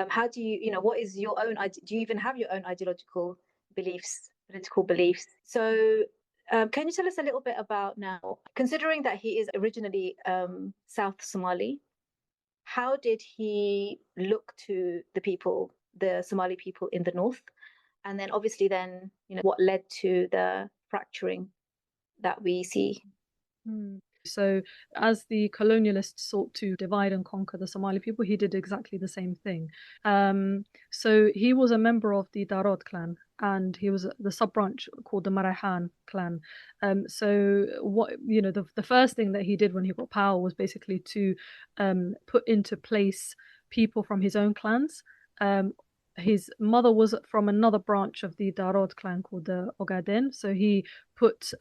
How do you, what is your own? Do you even have your own ideological beliefs, political beliefs? So can you tell us a little bit about, now, considering that he is originally South Somali, how did he look to the Somali people in the north? And then obviously then, what led to the fracturing that we see? So as the colonialists sought to divide and conquer the Somali people, he did exactly the same thing. So he was a member of the Darod clan, and he was the sub-branch called the Marahan clan. So what, the first thing that he did when he got power was basically to put into place people from his own clans. His mother was from another branch of the Darod clan called the Ogaden, so he put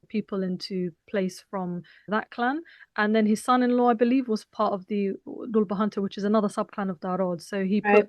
people into place from that clan. And then his son-in-law, I believe, was part of the Dulbahante, which is another sub-clan of Darod. So he put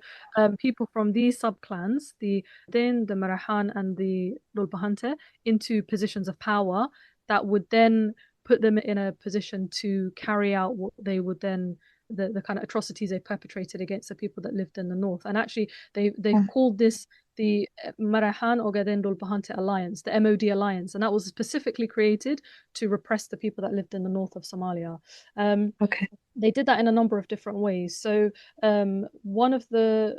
people from these sub-clans, the Din, the Marahan, and the Dulbahante, into positions of power that would then put them in a position to carry out what they would then the kind of atrocities they perpetrated against the people that lived in the north. And actually they called this the Marahan Ogaden Dulbahante Alliance, the MOD Alliance, and that was specifically created to repress the people that lived in the north of Somalia. They did that in a number of different ways. So one of the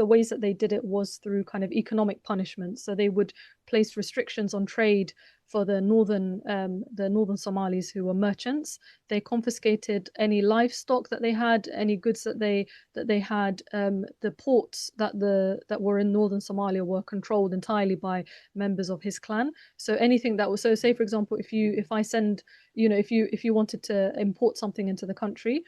ways that they did it was through kind of economic punishment. So they would place restrictions on trade for the northern Somalis who were merchants. They confiscated any livestock that they had, any goods that they had. The ports that were in northern Somalia were controlled entirely by members of his clan. So anything that was, so say for example, if I send, if you wanted to import something into the country,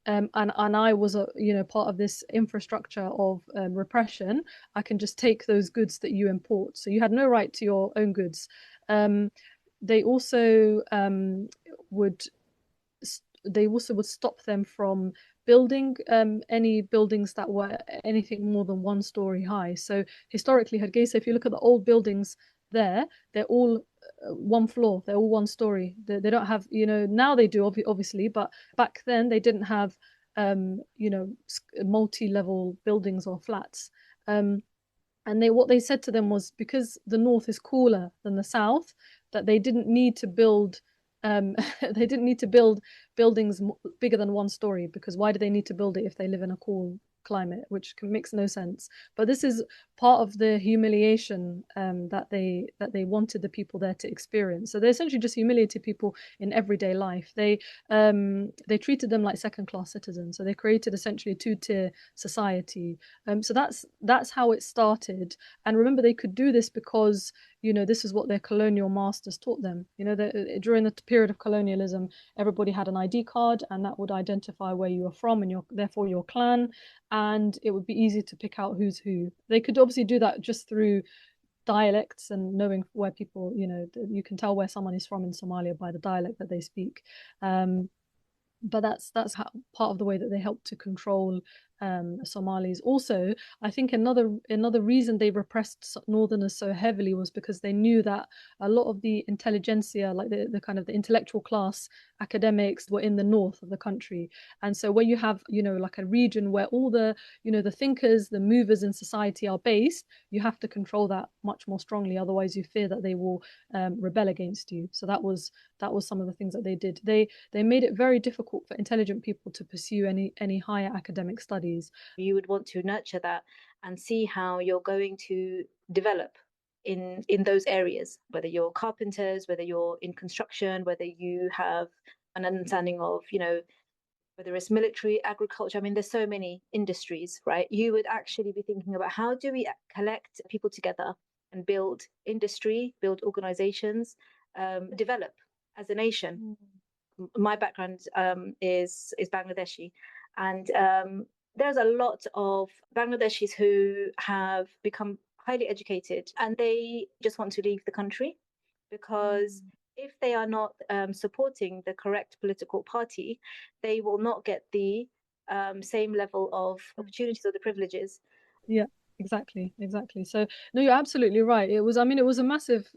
and I was part of this infrastructure of repression, I can just take those goods that you import. So you had no right to your own goods. They also would stop them from building any buildings that were anything more than 1 story high. So historically, Hargeisa, if you look at the old buildings there, they're all 1 floor. They're all 1 story. They don't have, now they do obviously, but back then they didn't have, multi-level buildings or flats. And what they said to them was, because the north is cooler than the south, that they didn't need to build they didn't need to build buildings bigger than 1 story, because why do they need to build it if they live in a cool climate, which makes no sense. But this is part of the humiliation that they wanted the people there to experience. So they essentially just humiliated people in everyday life. They treated them like second-class citizens. So they created essentially a 2-tier society. So that's how it started. And remember, they could do this because this is what their colonial masters taught them. During the period of colonialism, everybody had an ID card, and that would identify where you were from and therefore your clan, and it would be easy to pick out who's who. They could obviously do that just through dialects and knowing where people, you can tell where someone is from in Somalia by the dialect that they speak. But that's part of the way that they help to control Somalis. Also, I think another reason they repressed Northerners so heavily was because they knew that a lot of the intelligentsia, like the kind of the intellectual class, academics, were in the north of the country. And so when you have, like a region where all the, the thinkers, the movers in society are based, you have to control that much more strongly. Otherwise, you fear that they will rebel against you. So that was some of the things that they did. They made it very difficult for intelligent people to pursue any higher academic studies. You would want to nurture that and see how you're going to develop in those areas, whether you're carpenters, whether you're in construction, whether you have an understanding of, whether it's military, agriculture. I mean, there's so many industries, right? You would actually be thinking about, how do we collect people together and build industry, build organizations, develop as a nation. My background is Bangladeshi, and there's a lot of Bangladeshis who have become highly educated, and they just want to leave the country because if they are not supporting the correct political party, they will not get the same level of opportunities or the privileges. Yeah. Exactly. So no, you're absolutely right. It was a massive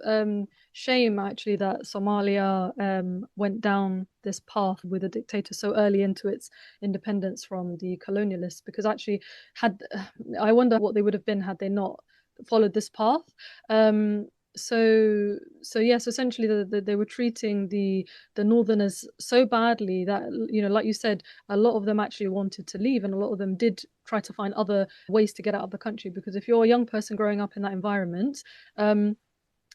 shame actually that Somalia went down this path with a dictator so early into its independence from the colonialists, because actually I wonder what they would have been had they not followed this path. So yes, essentially they were treating the Northerners so badly that, like you said, a lot of them actually wanted to leave, and a lot of them did try to find other ways to get out of the country. Because if you're a young person growing up in that environment,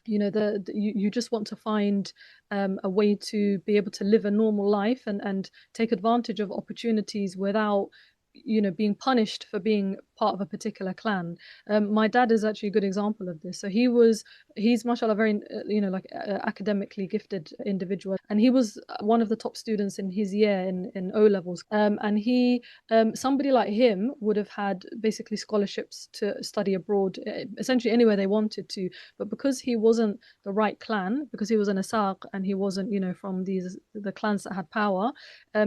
you just want to find a way to be able to live a normal life and take advantage of opportunities without being punished for being part of a particular clan. My dad is actually a good example of this. So he's mashallah very academically gifted individual, and he was one of the top students in his year in O levels, and he somebody like him would have had basically scholarships to study abroad essentially anywhere they wanted to, but because he wasn't the right clan, because he was an Asaq and he wasn't from the clans that had power,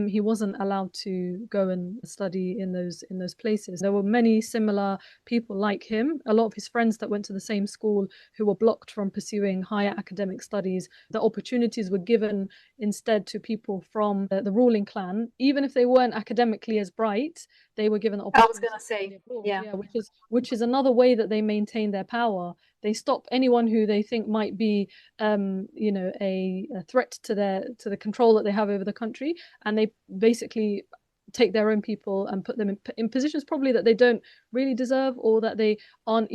he wasn't allowed to go and study in those places. There were many similar people like him, a lot of his friends that went to the same school, who were blocked from pursuing higher academic studies. The opportunities were given instead to people from the ruling clan. Even if they weren't academically as bright, they were given the opportunity. I was going to say, yeah, which is another way that they maintain their power. They stop anyone who they think might be a threat to the control that they have over the country, and they basically take their own people and put them in positions probably that they don't really deserve, or that they don't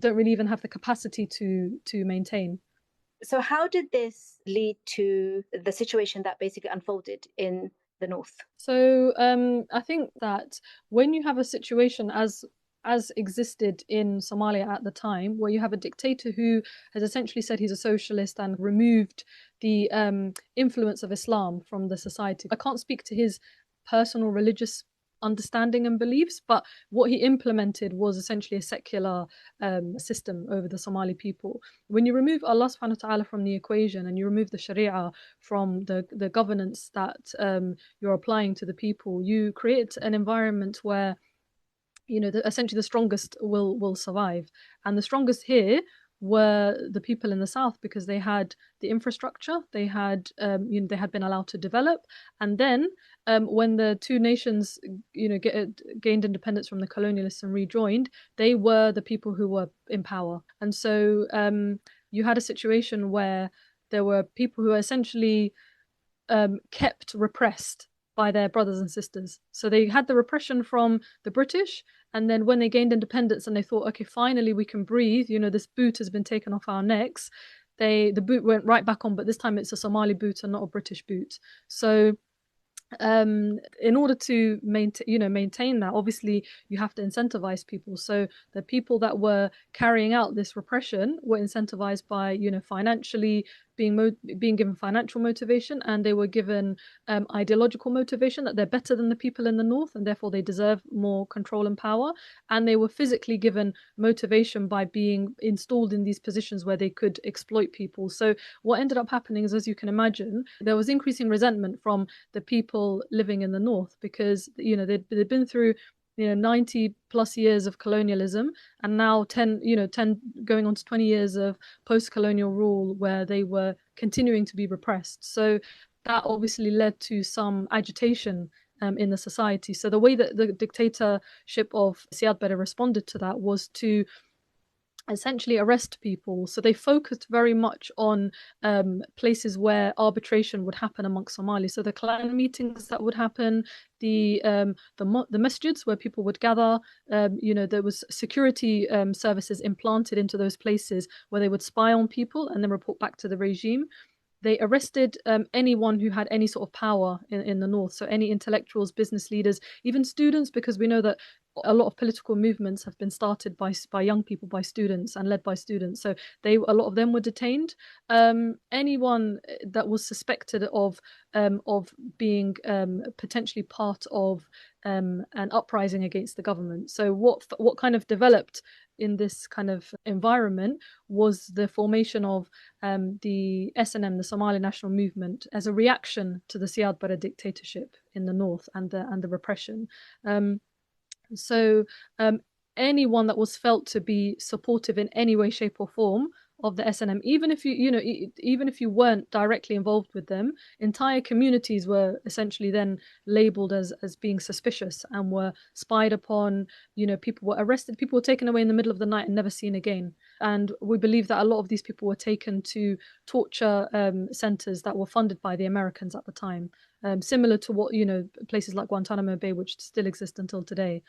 really even have the capacity to maintain. So how did this lead to the situation that basically unfolded in the north? So I think that when you have a situation as existed in Somalia at the time, where you have a dictator who has essentially said he's a socialist and removed the influence of Islam from the society. I can't speak to his personal religious understanding and beliefs, but what he implemented was essentially a secular system over the Somali people. When you remove Allah subhanahu wa ta'ala from the equation and you remove the Sharia from the governance that you're applying to the people, you create an environment where essentially the strongest will survive. And the strongest here were the people in the south, because they had the infrastructure, they had they had been allowed to develop, and then when the two nations gained independence from the colonialists and rejoined, they were the people who were in power. And so you had a situation where there were people who were essentially kept repressed by their brothers and sisters. So they had the repression from the British, and then when they gained independence and they thought, okay, finally we can breathe, this boot has been taken off our necks, the boot went right back on, but this time it's a Somali boot and not a British boot. So in order to maintain that, obviously you have to incentivize people. So the people that were carrying out this repression were incentivized by financially being given financial motivation, and they were given ideological motivation that they're better than the people in the north and therefore they deserve more control and power. And they were physically given motivation by being installed in these positions where they could exploit people. So what ended up happening is, as you can imagine, there was increasing resentment from the people living in the north, because they'd been through 90 plus years of colonialism, and now 10 going on to 20 years of post-colonial rule where they were continuing to be repressed. So that obviously led to some agitation in the society. So the way that the dictatorship of Siad Barre responded to that was to essentially arrest people. So they focused very much on places where arbitration would happen amongst Somalis. So the clan meetings that would happen, the masjids where people would gather, there was security services implanted into those places where they would spy on people and then report back to the regime. They arrested anyone who had any sort of power in the north, so any intellectuals, business leaders, even students, because we know that a lot of political movements have been started by young people, by students, and led by students. So a lot of them were detained. Anyone that was suspected of being potentially part of an uprising against the government. So what kind of developed in this kind of environment was the formation of the SNM, the Somali National Movement, as a reaction to the Siad Barre dictatorship in the north and the repression. So anyone that was felt to be supportive in any way, shape, or form of the SNM, even if you weren't directly involved with them, entire communities were essentially then labeled as being suspicious and were spied upon. People were arrested, people were taken away in the middle of the night and never seen again. And we believe that a lot of these people were taken to torture centers that were funded by the Americans at the time. Similar to what places like Guantanamo Bay, which still exist until today.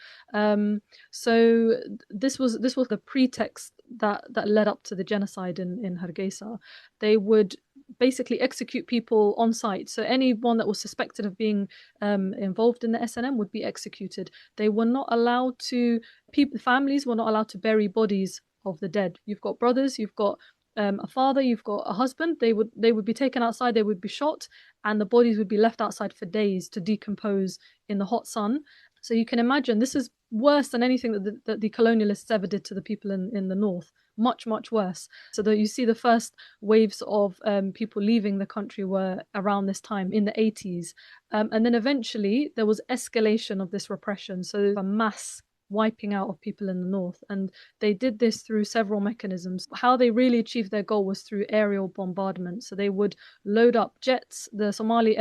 So this was the pretext that led up to the genocide in Hargeisa. They would basically execute people on site. So anyone that was suspected of being involved in the SNM would be executed. They were not allowed to. Families were not allowed to bury bodies of the dead. You've got brothers, you've got a father, you've got a husband. They would be taken outside, they would be shot, and the bodies would be left outside for days to decompose in the hot sun. So you can imagine this is worse than anything that the colonialists ever did to the people in the north. Much, much worse. So that you see the first waves of people leaving the country were around this time in the 80s. And then eventually there was escalation of this repression. So a mass wiping out of people in the north, and they did this through several mechanisms. How they really achieved their goal was through aerial bombardment. So they would load up jets, the Somali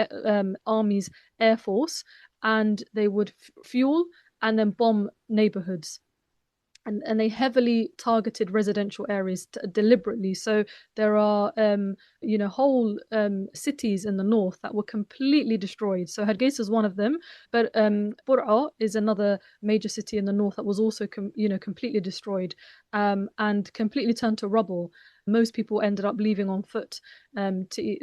army's air force, and they would fuel and then bomb neighborhoods. And they heavily targeted residential areas deliberately. So there are, whole cities in the north that were completely destroyed. So Hargeisa is one of them, but Bur'a is another major city in the north that was also, completely destroyed and completely turned to rubble. Most people ended up leaving on foot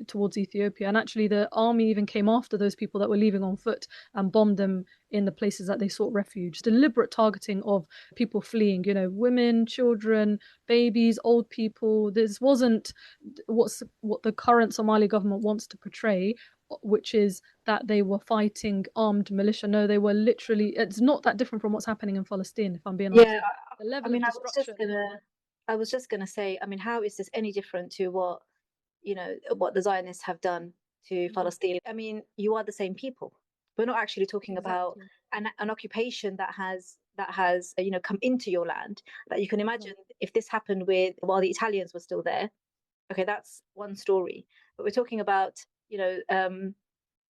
towards Ethiopia. And actually the army even came after those people that were leaving on foot and bombed them in the places that they sought refuge. Deliberate targeting of people fleeing, women, children, babies, old people. This wasn't what the current Somali government wants to portray which is that they were fighting armed militia. No, they were literally, it's not that different from what's happening in Palestine, if I'm being honest. Yeah, The level I mean, of destruction. I was just gonna say, I mean, how is this any different to what, you know, what the Zionists have done to Palestine? I mean, you are the same people. We're not actually talking about Exactly. an occupation that has you know, come into your land. That you can imagine if this happened with while the Italians were still there. Okay, that's one story. But we're talking about, you know,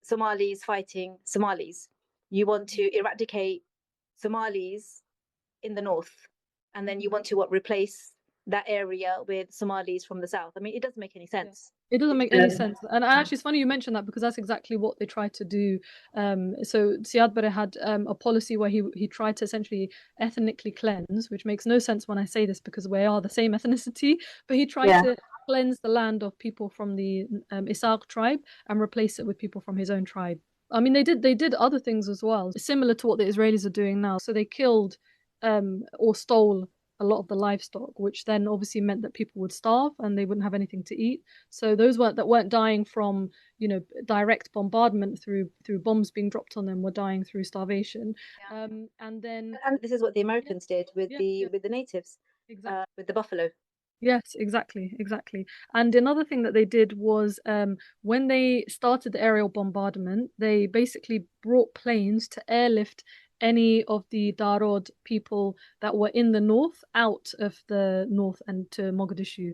Somalis fighting Somalis. You want to eradicate Somalis in the north, and then you want to replace that area with Somalis from the south. I mean, it doesn't make any sense. It doesn't make any sense. And actually, it's funny you mentioned that, because that's exactly what they tried to do. So Siad Barre had a policy where he tried to essentially ethnically cleanse, which makes no sense when I say this because we are the same ethnicity, but he tried to cleanse the land of people from the Isaq tribe and replace it with people from his own tribe. I mean, they did other things as well, similar to what the Israelis are doing now. So they killed or stole a lot of the livestock, which then obviously meant that people would starve and they wouldn't have anything to eat. So those that weren't dying from, you know, direct bombardment through bombs being dropped on them were dying through starvation. And then this is what the Americans did with yeah, the natives, exactly. with the buffalo. Yes, exactly. And another thing that they did was when they started the aerial bombardment, they basically brought planes to airlift any of the Darod people that were in the north out of the north and to Mogadishu.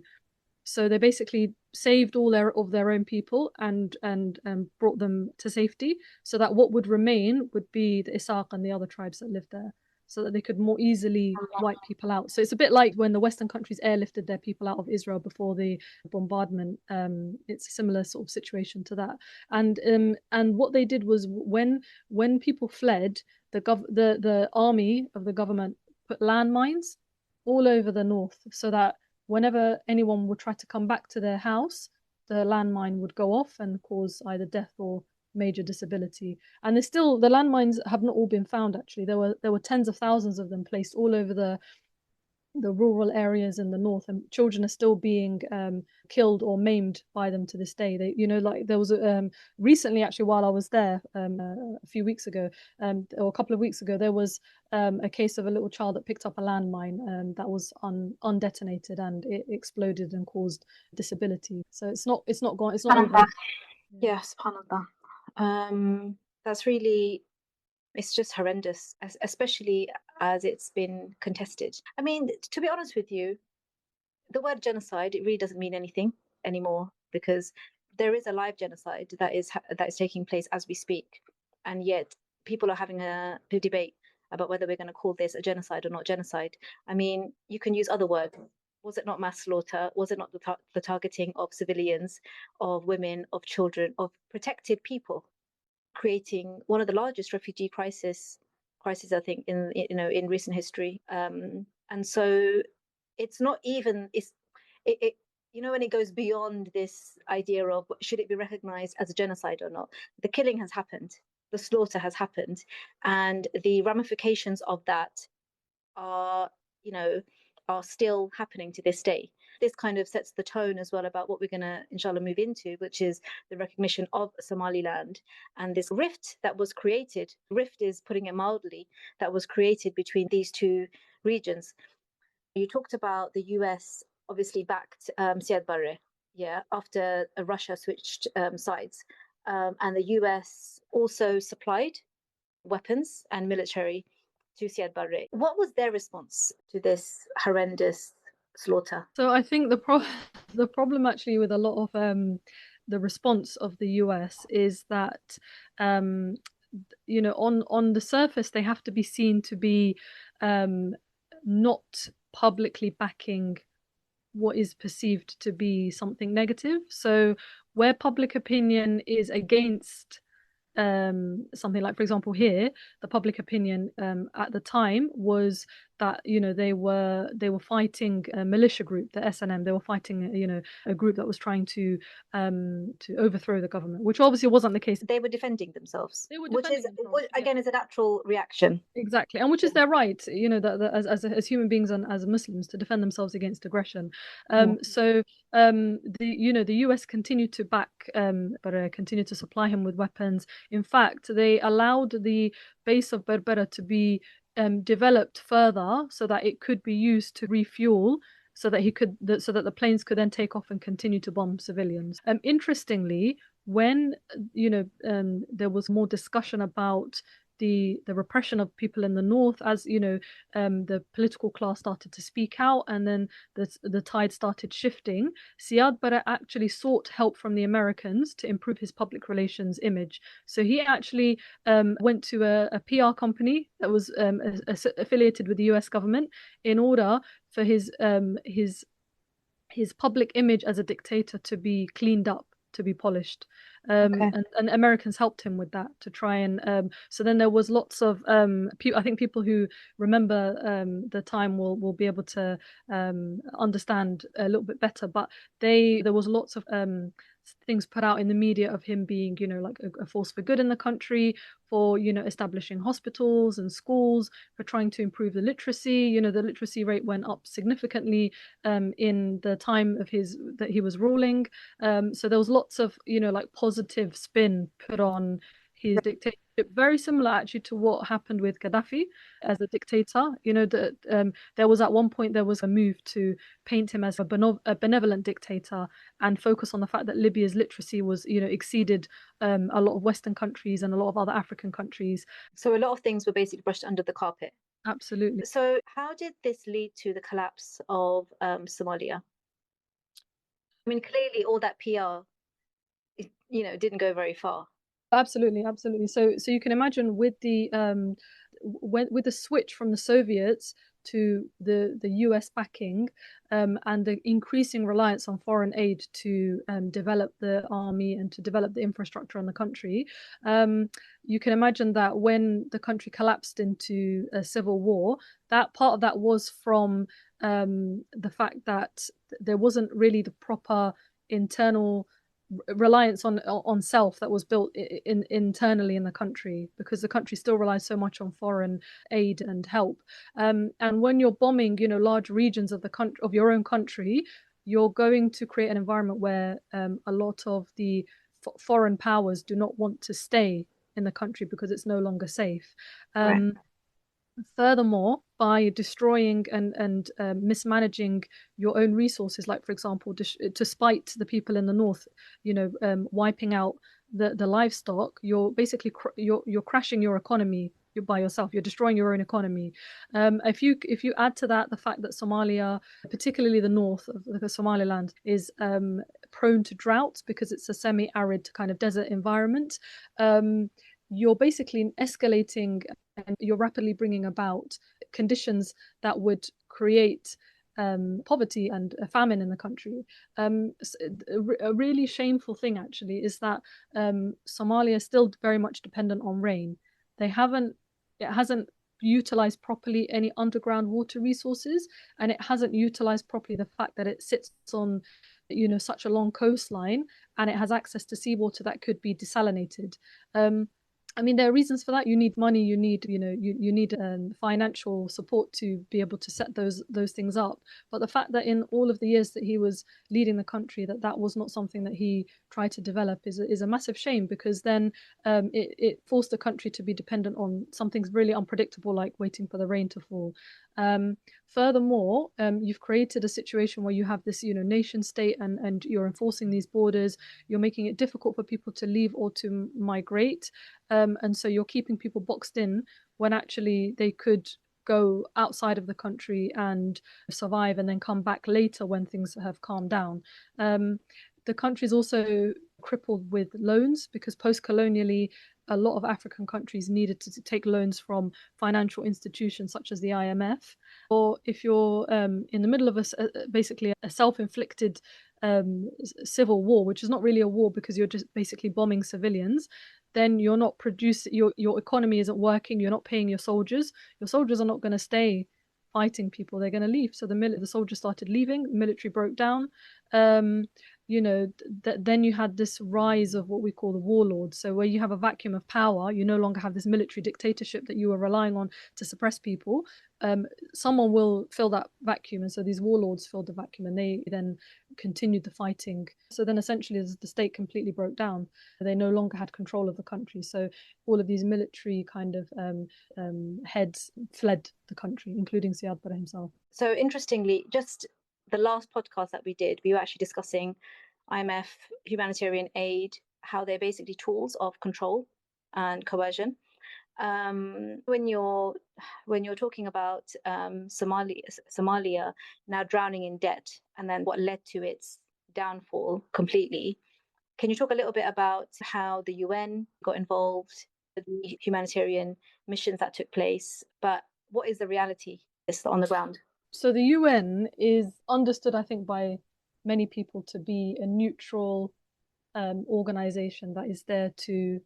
So they basically saved all their own people and brought them to safety, so that what would remain would be the Isaq and the other tribes that lived there, so that they could more easily wipe people out. So it's a bit like when the Western countries airlifted their people out of Israel before the bombardment. It's a similar sort of situation to that. And what they did was when people fled, the army of the government put landmines all over the north, so that whenever anyone would try to come back to their house, the landmine would go off and cause either death or major disability. And the landmines have not all been found. Actually, there were tens of thousands of them placed all over the rural areas in the north, and children are still being killed or maimed by them to this day. They, you know, like there was recently, actually, while I was there a few weeks ago, or a couple of weeks ago, there was a case of a little child that picked up a landmine that was undetonated, and it exploded and caused disability. So it's not gone. It's not over. Yes, subhanallah. That's really, it's just horrendous, especially as it's been contested. I mean, to be honest with you, the word genocide, it really doesn't mean anything anymore, because there is a live genocide that is taking place as we speak, and yet people are having a debate about whether we're going to call this a genocide or not genocide. I mean, you can use other words. Was it not mass slaughter? Was it not the targeting of civilians, of women, of children, of protected people, creating one of the largest refugee crises I think in recent history. And so it's not even it you know, when it goes beyond this idea of should it be recognized as a genocide or not. The killing has happened, the slaughter has happened, and the ramifications of that are, you know, are still happening to this day. This kind of sets the tone as well about what we're going to inshallah move into, which is the recognition of Somaliland and this rift that was created. Rift is putting it mildly, that was created between these two regions. You talked about the US obviously backed Siad Barre, yeah, after Russia switched sides, and the US also supplied weapons and military to Siad Barre. What was their response to this horrendous slaughter? So I think the problem actually with a lot of the response of the US is that you know, on the surface they have to be seen to be not publicly backing what is perceived to be something negative. So where public opinion is against something like, for example, here, the public opinion at the time was that they were fighting a militia group, the SNM. They were fighting a group that was trying to overthrow the government, which obviously wasn't the case. They were defending themselves, They were which defending is themselves, again is a natural reaction. exactly, and which is their right, as human beings and as Muslims, to defend themselves against aggression. So the US continued to back Berbera, continued to supply him with weapons. In fact, they allowed the base of Berbera to be developed further so that it could be used to refuel, so that the planes could then take off and continue to bomb civilians. Interestingly, when there was more discussion about the repression of people in the north, as the political class started to speak out, and then the tide started shifting, Siad Barre actually sought help from the Americans to improve his public relations image. So he actually went to a PR company that was affiliated with the US government in order for his public image as a dictator to be cleaned up, to be polished. And Americans helped him with that, to try and so then there was lots of I think people who remember the time will be able to understand a little bit better, but there was lots of things put out in the media of him being like a force for good in the country, for establishing hospitals and schools, for trying to improve the literacy. The literacy rate went up significantly in the time of that he was ruling. So there was lots of like positive spin put on his dictatorship, very similar actually to what happened with Gaddafi as a dictator. There was at one point there was a move to paint him as a benevolent dictator and focus on the fact that Libya's literacy was exceeded a lot of Western countries and a lot of other African countries. So a lot of things were basically brushed under the carpet. Absolutely. So how did this lead to the collapse of Somalia? I mean, clearly all that PR didn't go very far. Absolutely. So you can imagine with the switch from the Soviets to the US backing, and the increasing reliance on foreign aid to develop the army and to develop the infrastructure in the country, you can imagine that when the country collapsed into a civil war, that part of that was from the fact that there wasn't really the proper internal reliance on self that was built internally in the country, because the country still relies so much on foreign aid and help. And when you're bombing, large regions of your own country, you're going to create an environment where a lot of the foreign powers do not want to stay in the country because it's no longer safe. Right. Furthermore, by destroying and mismanaging your own resources, like for example, to spite the people in the north, wiping out the livestock, you're basically you're crashing your economy by yourself. You're destroying your own economy. If you add to that the fact that Somalia, particularly the north of the Somaliland, is prone to droughts because it's a semi-arid kind of desert environment, you're basically escalating and you're rapidly bringing about conditions that would create poverty and a famine in the country. A really shameful thing actually is that Somalia is still very much dependent on rain. It hasn't utilized properly any underground water resources, and it hasn't utilized properly the fact that it sits on such a long coastline, and it has access to seawater that could be desalinated. I mean, there are reasons for that. You need money. You need, you need financial support to be able to set those things up. But the fact that in all of the years that he was leading the country, that was not something that he tried to develop is a massive shame, because then it forced the country to be dependent on something really unpredictable, like waiting for the rain to fall. Furthermore, you've created a situation where you have this, nation state, and you're enforcing these borders. You're making it difficult for people to leave or to migrate. And so you're keeping people boxed in when actually they could go outside of the country and survive and then come back later when things have calmed down. The country is also crippled with loans, because post-colonially, a lot of African countries needed to take loans from financial institutions such as the IMF. Or if you're in the middle of basically a self-inflicted civil war, which is not really a war because you're just basically bombing civilians, then you're not producing, your economy isn't working, you're not paying your soldiers are not going to stay fighting people, they're going to leave. So the soldiers started leaving, the military broke down. Then you had this rise of what we call the warlords. So where you have a vacuum of power, you no longer have this military dictatorship that you were relying on to suppress people. Someone will fill that vacuum, and so these warlords filled the vacuum, and they then continued the fighting. So then essentially the state completely broke down. They no longer had control of the country. So all of these military kind of heads fled the country, including Siad Barre himself. So interestingly, just the last podcast that we did, we were actually discussing IMF, humanitarian aid, how they're basically tools of control and coercion. When you're talking about Somalia now drowning in debt, and then what led to its downfall completely, can you talk a little bit about how the UN got involved, the humanitarian missions that took place, but what is the reality on the ground? So the UN is understood, I think, by many people to be a neutral organization that is there to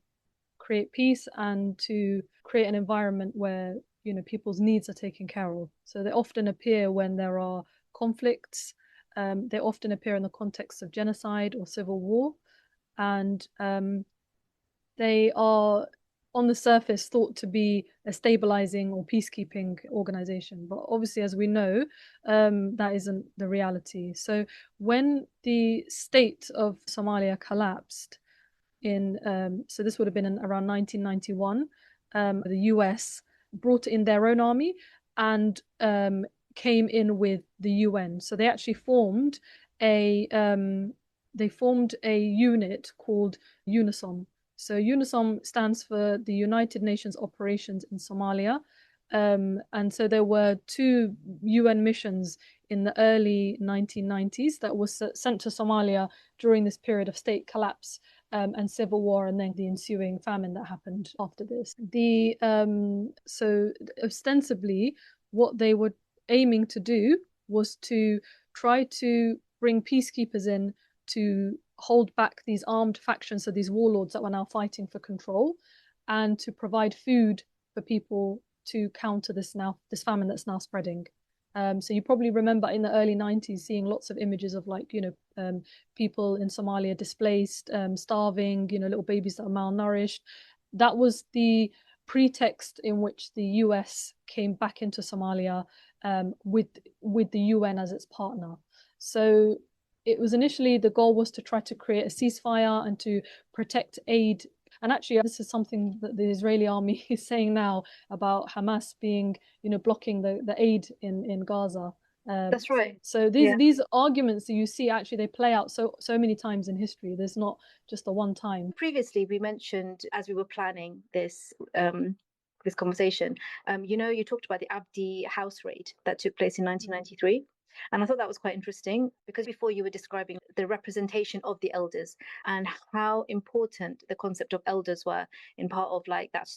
create peace and to create an environment where, you know, people's needs are taken care of. So they often appear when there are conflicts. They often appear in the context of genocide or civil war, and they are on the surface thought to be a stabilizing or peacekeeping organization. But obviously, as we know, that isn't the reality. So when the state of Somalia collapsed so this would have been in around 1991, the US brought in their own army and came in with the UN. So they actually formed a unit called UNISOM. So UNISOM stands for the United Nations Operations in Somalia. And so there were 2 UN missions in the early 1990s that was sent to Somalia during this period of state collapse and civil war, and then the ensuing famine that happened after this. So ostensibly, what they were aiming to do was to try to bring peacekeepers in to hold back these armed factions, so these warlords that were now fighting for control, and to provide food for people to counter this famine that's now spreading. So you probably remember in the early 90s seeing lots of images of, like, people in Somalia displaced, starving, little babies that are malnourished. That was the pretext in which the US came back into Somalia with the UN as its partner. So it was initially, the goal was to try to create a ceasefire and to protect aid. And actually, this is something that the Israeli army is saying now about Hamas being, blocking the aid in Gaza. That's right. So these arguments that you see, actually, they play out so many times in history. There's not just a one time. Previously, we mentioned, as we were planning this conversation, you talked about the Abdi house raid that took place in 1993. And I thought that was quite interesting, because before you were describing the representation of the elders and how important the concept of elders were in part of, like, that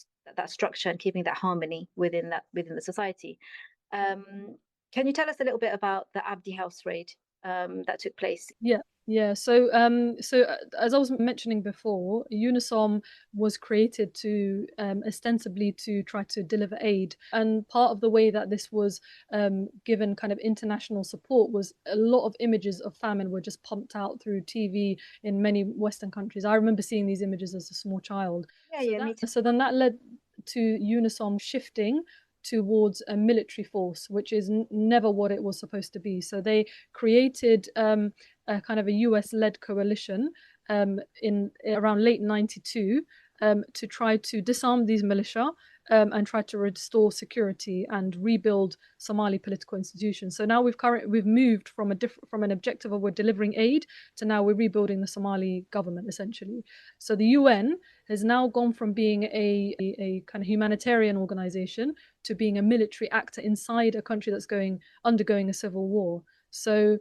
structure and keeping that harmony within the society. Can you tell us a little bit about the Abdi house raid that took place? Yeah. So as I was mentioning before, UNISOM was created to ostensibly to try to deliver aid, and part of the way that this was given kind of international support was a lot of images of famine were just pumped out through TV in many Western countries. I remember seeing these images as a small child. So then that led to UNISOM shifting towards a military force, which is never what it was supposed to be. So they created a kind of a US-led coalition in around late 92 to try to disarm these militia and try to restore security and rebuild Somali political institutions. So now we've moved from an objective of we're delivering aid to now we're rebuilding the Somali government, essentially. So the UN has now gone from being a kind of humanitarian organization to being a military actor inside a country that's undergoing a civil war. So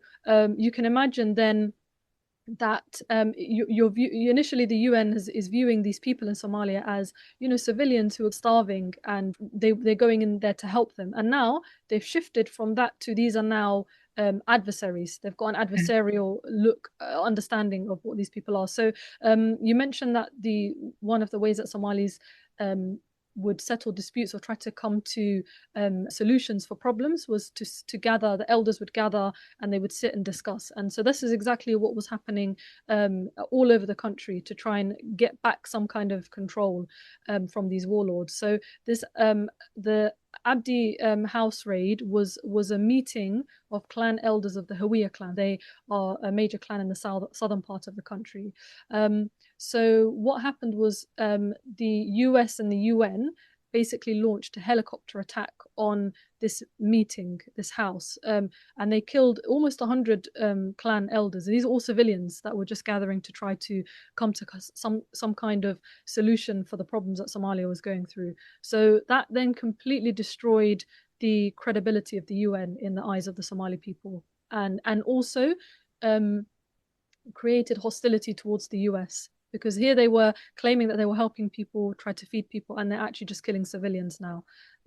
you can imagine then that initially the UN is viewing these people in Somalia as, civilians who are starving, and they're going in there to help them. And now they've shifted from that to these are now adversaries. They've got an adversarial understanding of what these people are. So you mentioned that one of the ways that Somalis would settle disputes or try to come to solutions for problems was to gather. The elders would gather and they would sit and discuss. And so this is exactly what was happening all over the country to try and get back some kind of control from these warlords. So this the Abdi house raid was a meeting of clan elders of the Hawiya clan. They are a major clan in the southern part of the country. So what happened was the US and the UN basically launched a helicopter attack on this meeting, this house, and they killed almost 100 clan elders. These are all civilians that were just gathering to try to come to some kind of solution for the problems that Somalia was going through. So that then completely destroyed the credibility of the UN in the eyes of the Somali people, and also created hostility towards the US, because here they were claiming that they were helping people, try to feed people, and they're actually just killing civilians now.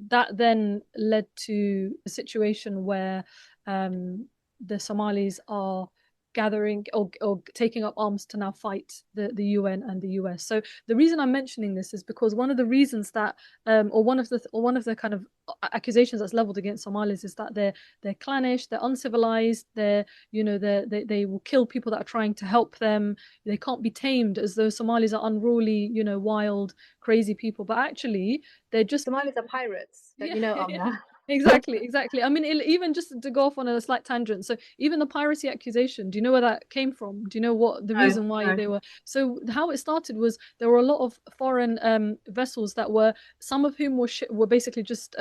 That then led to a situation where the Somalis are gathering or taking up arms to now fight the UN and the US. So the reason I'm mentioning this is because one of the reasons that or one of the kind of accusations that's leveled against Somalis is that they're clannish, they're uncivilized, they will kill people that are trying to help them. They can't be tamed, as though Somalis are unruly, wild, crazy people. But actually, they're just Somalis are pirates, Amna. Exactly. I mean, even just to go off on a slight tangent. So even the piracy accusation, do you know where that came from? Do you know what the reason why they were? So how it started was there were a lot of foreign vessels that were, some of whom were basically just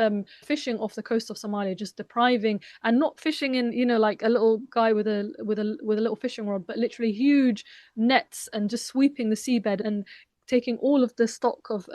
fishing off the coast of Somalia, just depriving, and not fishing in, like a little guy with a little fishing rod, but literally huge nets and just sweeping the seabed and taking all of the stock of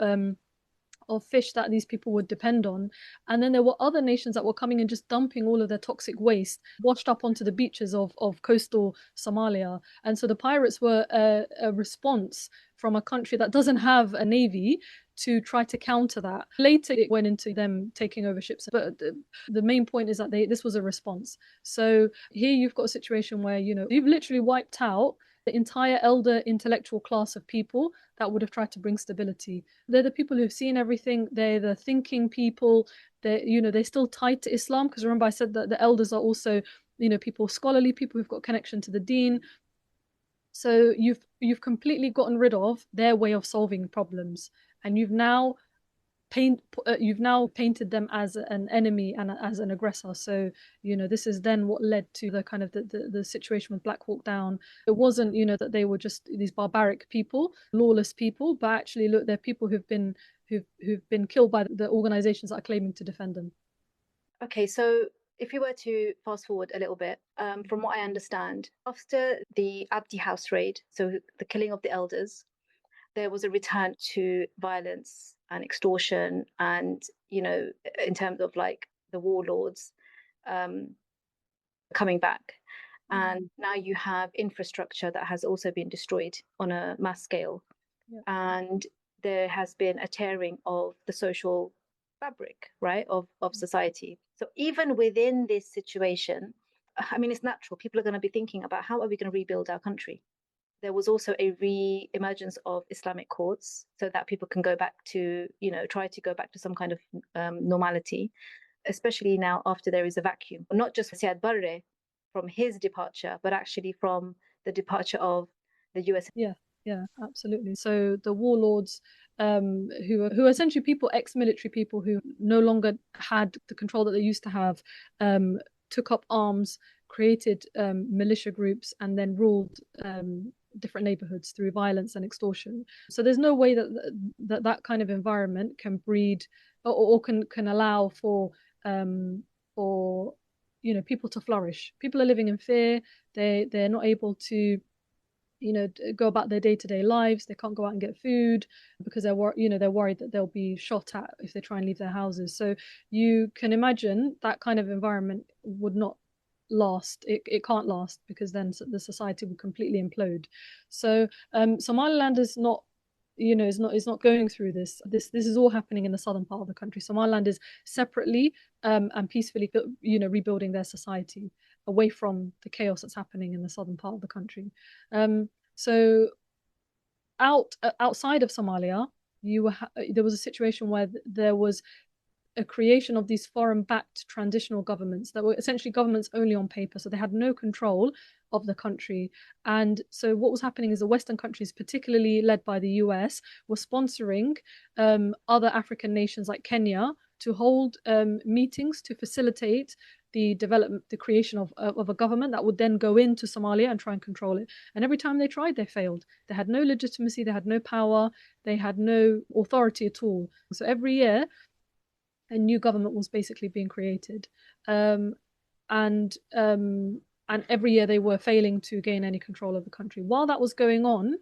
fish that these people would depend on. And then there were other nations that were coming and just dumping all of their toxic waste washed up onto the beaches of coastal Somalia. And so the pirates were a response from a country that doesn't have a navy to try to counter that. Later it went into them taking over ships, but the main point is that this was a response. So here you've got a situation where you've literally wiped out the entire elder intellectual class of people that would have tried to bring stability. They're the people who've seen everything. They're the thinking people. They're still tied to Islam, because remember I said that the elders are also people, scholarly people who've got connection to the deen. So you've completely gotten rid of their way of solving problems, and you've now painted them as an enemy and as an aggressor. So this is then what led to the kind of the situation with Black Hawk Down. It wasn't that they were just these barbaric people, lawless people, but actually look, they're people who've been killed by the organizations that are claiming to defend them. Okay, so if you were to fast forward a little bit, from what I understand, after the Abdi house raid, so the killing of the elders, there was a return to violence and extortion, and in terms of like the warlords coming back. And now you have infrastructure that has also been destroyed on a mass scale. Yeah. And there has been a tearing of the social fabric, right, of society. So even within this situation, I mean, it's natural. People are going to be thinking about how are we going to rebuild our country. There was also a re-emergence of Islamic courts so that people can go back to, try to go back to some kind of normality, especially now after there is a vacuum, not just Siad Barre from his departure, but actually from the departure of the US. Yeah, absolutely. So the warlords, who are essentially people, ex-military people who no longer had the control that they used to have, took up arms, created militia groups, and then ruled different neighborhoods through violence and extortion. So there's no way that kind of environment can breed or can allow for people to flourish. People are living in fear. They're not able to go about their day-to-day lives. They can't go out and get food because they're worried that they'll be shot at if they try and leave their houses. So you can imagine that kind of environment would not last. It can't last, because then the society would completely implode. So Somaliland is not is not going through this. This is all happening in the southern part of the country. Somaliland is separately and peacefully rebuilding their society away from the chaos that's happening in the southern part of the country. So outside of Somalia, there was a situation where there was a creation of these foreign-backed transitional governments that were essentially governments only on paper, so they had no control of the country. And so what was happening is the Western countries, particularly led by the US, were sponsoring other African nations like Kenya to hold meetings to facilitate the development, the creation of a government that would then go into Somalia and try and control it. And every time they tried, they failed. They had no legitimacy, they had no power, they had no authority at all. So every year, a new government was basically being created, and every year they were failing to gain any control of the country. While that was going on,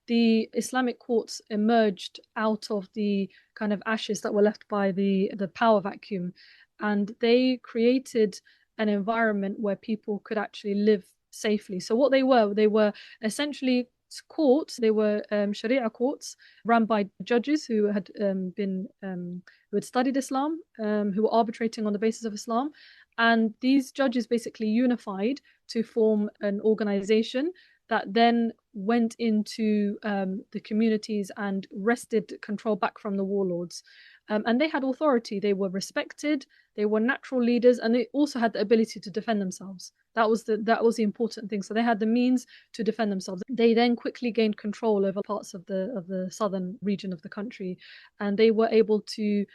the Islamic courts emerged out of the kind of ashes that were left by the power vacuum, and they created an environment where people could actually live safely. So what they were essentially courts. They were Sharia courts run by judges who had who had studied Islam, who were arbitrating on the basis of Islam. And these judges basically unified to form an organization that then went into the communities and wrested control back from the warlords. And they had authority. They were respected. They were natural leaders, and they also had the ability to defend themselves. That was the important thing. So they had the means to defend themselves. They then quickly gained control over parts of the southern region of the country, and they were able to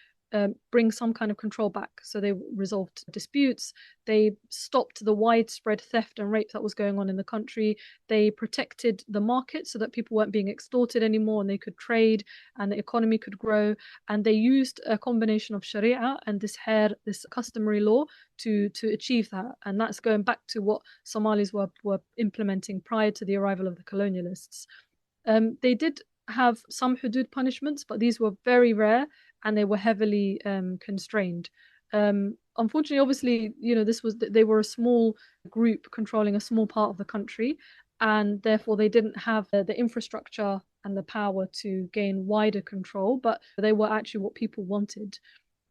bring some kind of control back. So they resolved disputes. They stopped the widespread theft and rape that was going on in the country. They protected the market so that people weren't being extorted anymore, and they could trade and the economy could grow. And they used a combination of Sharia and this customary law to achieve that. And that's going back to what Somalis were implementing prior to the arrival of the colonialists. They did have some hudud punishments, but these were very rare and they were heavily constrained. Unfortunately, obviously, they were a small group controlling a small part of the country, and therefore they didn't have the infrastructure and the power to gain wider control, but they were actually what people wanted.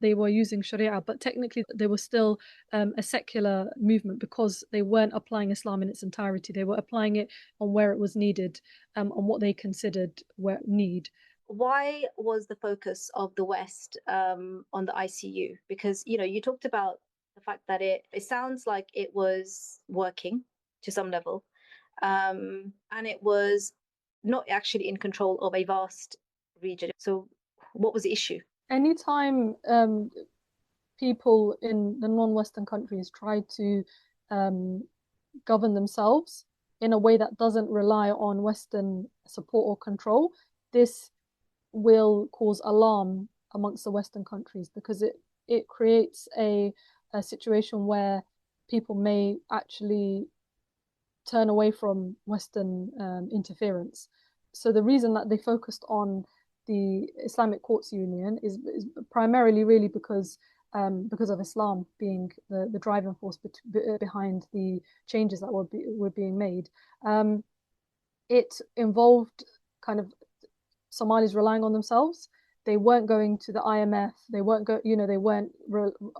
They were using Sharia, but technically they were still a secular movement because they weren't applying Islam in its entirety. They were applying it on where it was needed, on what they considered need. Why was the focus of the West on the ICU? Because, you talked about the fact that it sounds like it was working to some level, and it was not actually in control of a vast region. So what was the issue? Anytime people in the non-Western countries try to govern themselves in a way that doesn't rely on Western support or control, this will cause alarm amongst the Western countries, because it creates a situation where people may actually turn away from Western interference. So the reason that they focused on the Islamic Courts Union is primarily really because of Islam being the driving force behind the changes that were being made. It involved kind of Somalis relying on themselves. They weren't going to the IMF. They weren't they weren't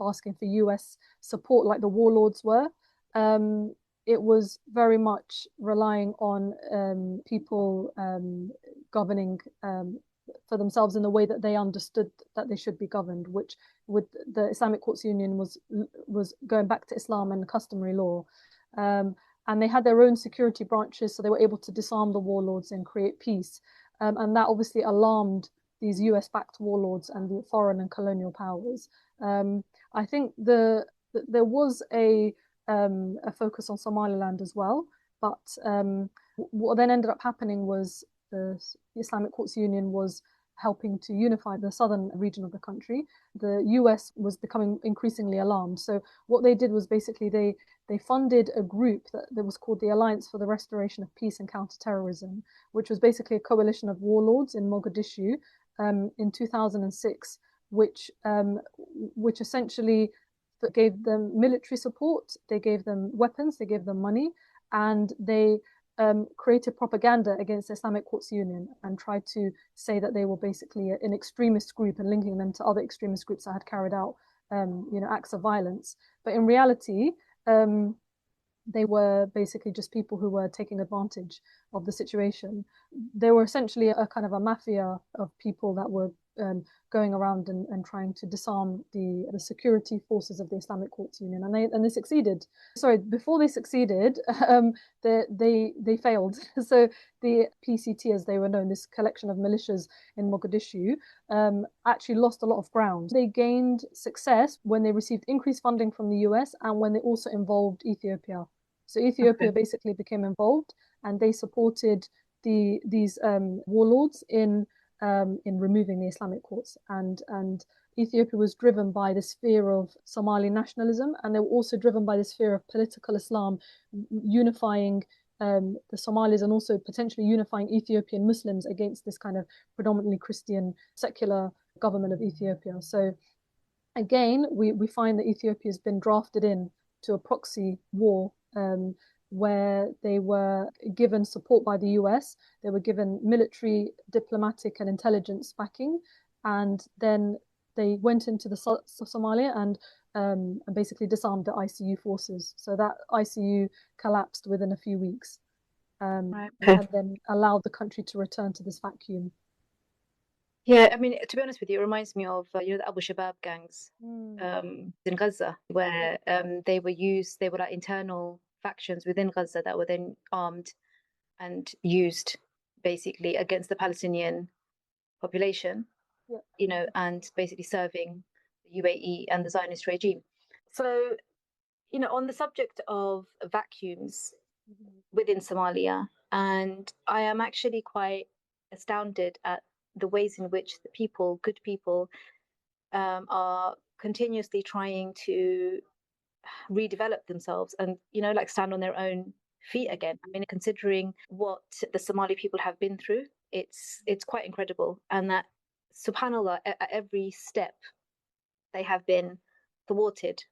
asking for US support like the warlords were. It was very much relying on people governing for themselves in the way that they understood that they should be governed, which with the Islamic Courts Union was going back to Islam and customary law. And they had their own security branches, so they were able to disarm the warlords and create peace. And that obviously alarmed these US-backed warlords and the foreign and colonial powers. I think there was a focus on Somaliland as well, but what then ended up happening was the Islamic Courts Union was helping to unify the southern region of the country. The US was becoming increasingly alarmed. So what they did was basically they funded a group that was called the Alliance for the Restoration of Peace and Counterterrorism, which was basically a coalition of warlords in Mogadishu in 2006, which essentially gave them military support, they gave them weapons, they gave them money, and they created propaganda against the Islamic Courts Union and tried to say that they were basically an extremist group and linking them to other extremist groups that had carried out acts of violence. But in reality, They were basically just people who were taking advantage of the situation. They were essentially a kind of a mafia of people that were going around and trying to disarm the security forces of the Islamic Courts Union, and they succeeded. Sorry, before they succeeded, they failed. So the PCT, as they were known, this collection of militias in Mogadishu, actually lost a lot of ground. They gained success when they received increased funding from the US and when they also involved Ethiopia. So Ethiopia basically became involved, and they supported these warlords in removing the Islamic courts. And Ethiopia was driven by this fear of Somali nationalism, and they were also driven by this fear of political Islam unifying the Somalis and also potentially unifying Ethiopian Muslims against this kind of predominantly Christian secular government of Ethiopia. So again, we find that Ethiopia has been drafted in to a proxy war where they were given support by the US, they were given military, diplomatic, and intelligence backing, and then they went into the Somalia and basically disarmed the ICU forces. So that ICU collapsed within a few weeks, Right. and then allowed the country to return to this vacuum. Yeah, I mean, to be honest with you, it reminds me of the Abu Shabaab gangs in Gaza, where they were like internal factions within Gaza that were then armed and used basically against the Palestinian population, Yeah. and basically serving the UAE and the Zionist regime. So, on the subject of vacuums within Somalia, and I am actually quite astounded at the ways in which the people, good people, are continuously trying to redevelop themselves and, like stand on their own feet again. I mean, considering what the Somali people have been through, it's quite incredible. And that, subhanAllah, at every step, they have been thwarted.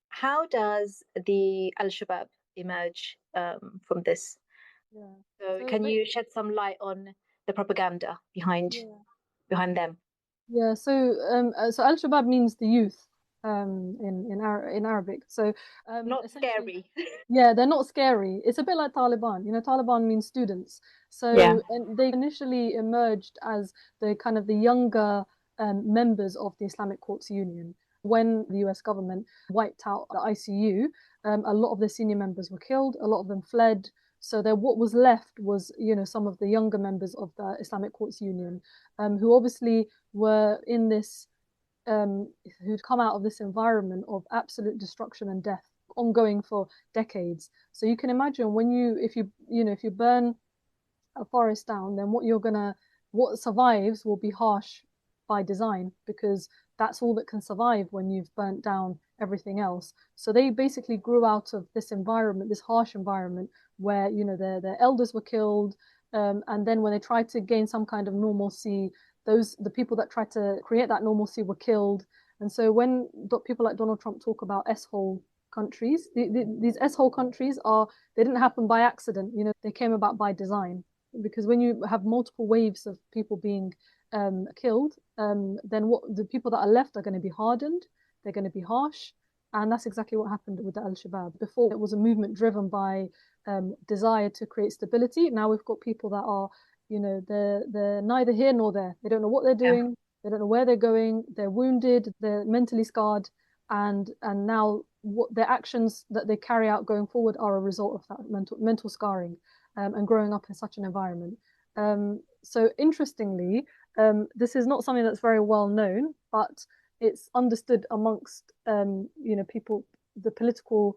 How does the Al-Shabaab emerge from this? Yeah. So So can you shed some light on the propaganda behind them? Yeah, so Al-Shabaab means the youth in Arabic. So Not essentially, scary. yeah, they're not scary. It's a bit like Taliban. Taliban means students. Yeah. So and they initially emerged as the kind of the younger members of the Islamic Courts Union. When the US government wiped out the ICU, a lot of the senior members were killed. A lot of them fled. So what was left was, some of the younger members of the Islamic Courts Union, who obviously were in this, who'd come out of this environment of absolute destruction and death, ongoing for decades. So you can imagine if you burn a forest down, then what survives will be harsh by design, because that's all that can survive when you've burnt down everything else. So they basically grew out of this environment, this harsh environment, where their elders were killed, and then when they tried to gain some kind of normalcy, the people that tried to create that normalcy were killed. And so when people like Donald Trump talk about S-hole countries, these S-hole countries they didn't happen by accident. They came about by design, because when you have multiple waves of people being killed, then the people that are left are going to be hardened, they're going to be harsh, and that's exactly what happened with the Al-Shabaab. Before, it was a movement driven by desire to create stability. Now we've got people that are, they're neither here nor there. They don't know what they're doing. They don't know where they're going. They're wounded. They're mentally scarred, and now what their actions that they carry out going forward are a result of that mental scarring and growing up in such an environment. So interestingly, this is not something that's very well known, but it's understood amongst people, the political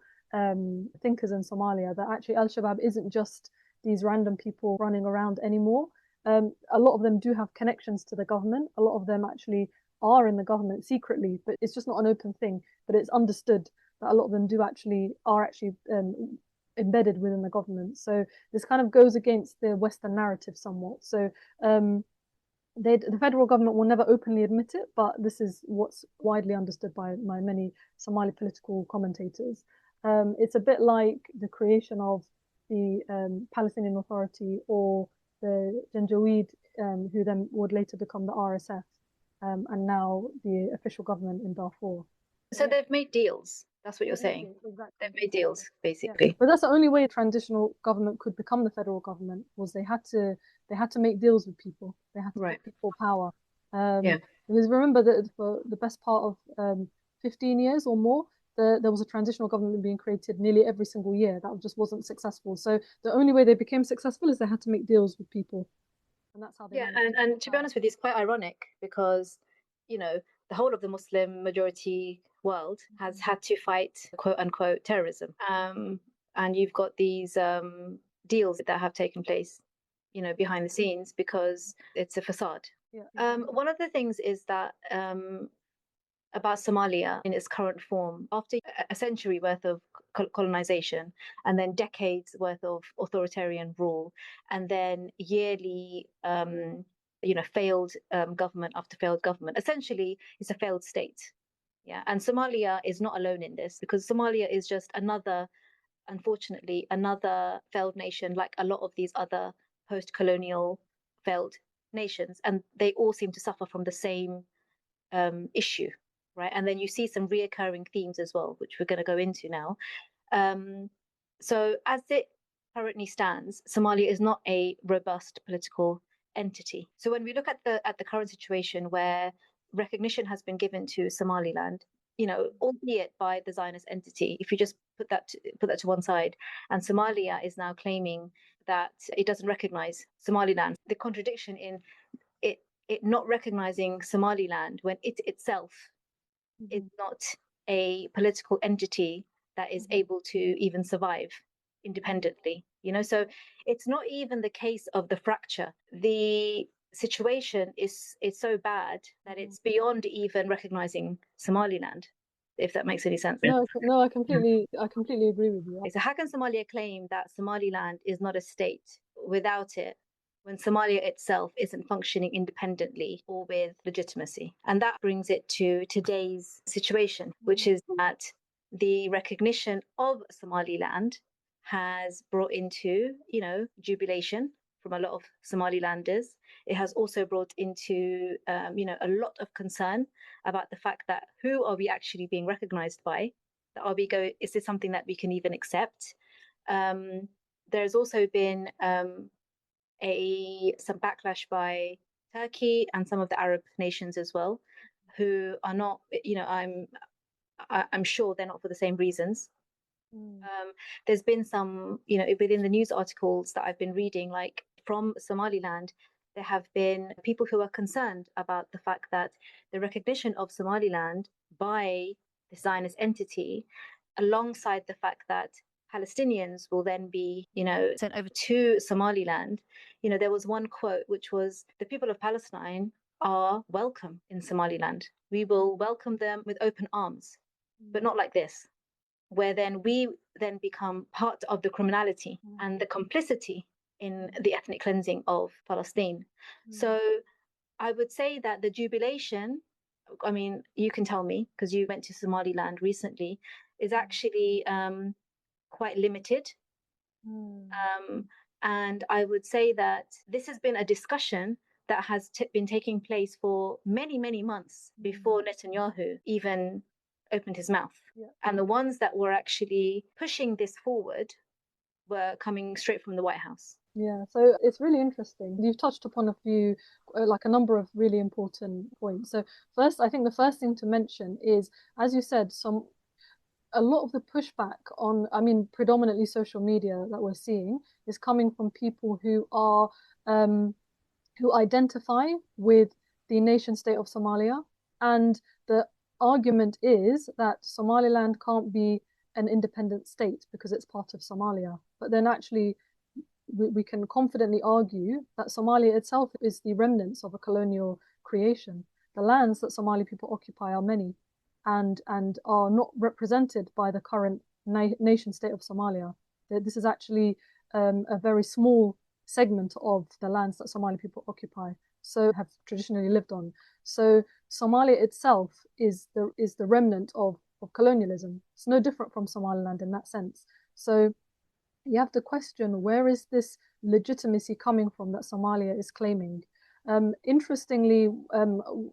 thinkers in Somalia, that actually Al-Shabaab isn't just these random people running around anymore. A lot of them do have connections to the government. A lot of them actually are in the government secretly, but it's just not an open thing. But it's understood that a lot of them are actually embedded within the government. So this kind of goes against the Western narrative somewhat. So the federal government will never openly admit it, but this is what's widely understood by many Somali political commentators. It's a bit like the creation of the Palestinian Authority, or the Janjaweed, who then would later become the RSF, and now the official government in Darfur. So they've made deals That's what you're saying. Exactly. They've made deals, basically. Yeah. But that's the only way a transitional government could become the federal government, was they had to make deals with people. They had to give people power. Because remember that for the best part of 15 years or more, there was a transitional government being created nearly every single year. That just wasn't successful. So the only way they became successful is they had to make deals with people. And that's how they and to be honest with you, it's quite ironic because, you know, the whole of the Muslim majority world has had to fight quote unquote terrorism. And you've got these deals that have taken place, you know, behind the scenes because it's a facade. One of the things is that about Somalia in its current form, after a century worth of colonization and then decades worth of authoritarian rule, and then yearly, failed government after failed government, essentially it's a failed state. Yeah, and Somalia is not alone in this, because Somalia is just unfortunately, another failed nation, like a lot of these other post-colonial failed nations, and they all seem to suffer from the same issue, right? And then you see some reoccurring themes as well, which we're going to go into now. So as it currently stands, Somalia is not a robust political entity. So when we look at the current situation where recognition has been given to Somaliland, you know, albeit by the Zionist entity, if you just put that to one side, and Somalia is now claiming that it doesn't recognize Somaliland, the contradiction in it not recognizing Somaliland when it itself is not a political entity that is able to even survive independently, you know. So it's not even the case of the fracture. The situation is so bad that it's beyond even recognizing Somaliland, if that makes any sense. No, I completely agree with you. So how can Somalia claim that Somaliland is not a state without it, when Somalia itself isn't functioning independently or with legitimacy? And that brings it to today's situation, which is that the recognition of Somaliland has brought into, you know, jubilation from a lot of Somalilanders. It has also brought into, a lot of concern about the fact that who are we actually being recognized by? Is this something that we can even accept? There's also been some backlash by Turkey and some of the Arab nations as well, who are not, you know, I'm sure they're not for the same reasons. There's been some, you know, within the news articles that I've been reading, like from Somaliland, there have been people who are concerned about the fact that the recognition of Somaliland by the Zionist entity, alongside the fact that Palestinians will then be, you know, sent over to Somaliland. You know, there was one quote which was, "The people of Palestine are welcome in Somaliland. We will welcome them with open arms, but not like this," where then we then become part of the criminality and the complicity in the ethnic cleansing of Palestine. So I would say that the jubilation, I mean, you can tell me because you went to Somaliland recently, is actually quite limited. And I would say that this has been a discussion that has been taking place for many, many months before Netanyahu even opened his mouth. And the ones that were actually pushing this forward were coming straight from the White House. Yeah, so it's really interesting. You've touched upon a few, like a number of really important points. So first, I think the first thing to mention is, as you said, a lot of the pushback on, I mean, predominantly social media that we're seeing is coming from people who are, who identify with the nation state of Somalia. And the argument is that Somaliland can't be an independent state because it's part of Somalia. But then actually, we can confidently argue that Somalia itself is the remnants of a colonial creation. The lands that Somali people occupy are many and are not represented by the current nation state of Somalia. This is actually a very small segment of the lands that Somali people occupy, so have traditionally lived on. So Somalia itself is the remnant of colonialism. It's no different from Somaliland in that sense. So you have to question, where is this legitimacy coming from that Somalia is claiming? Interestingly,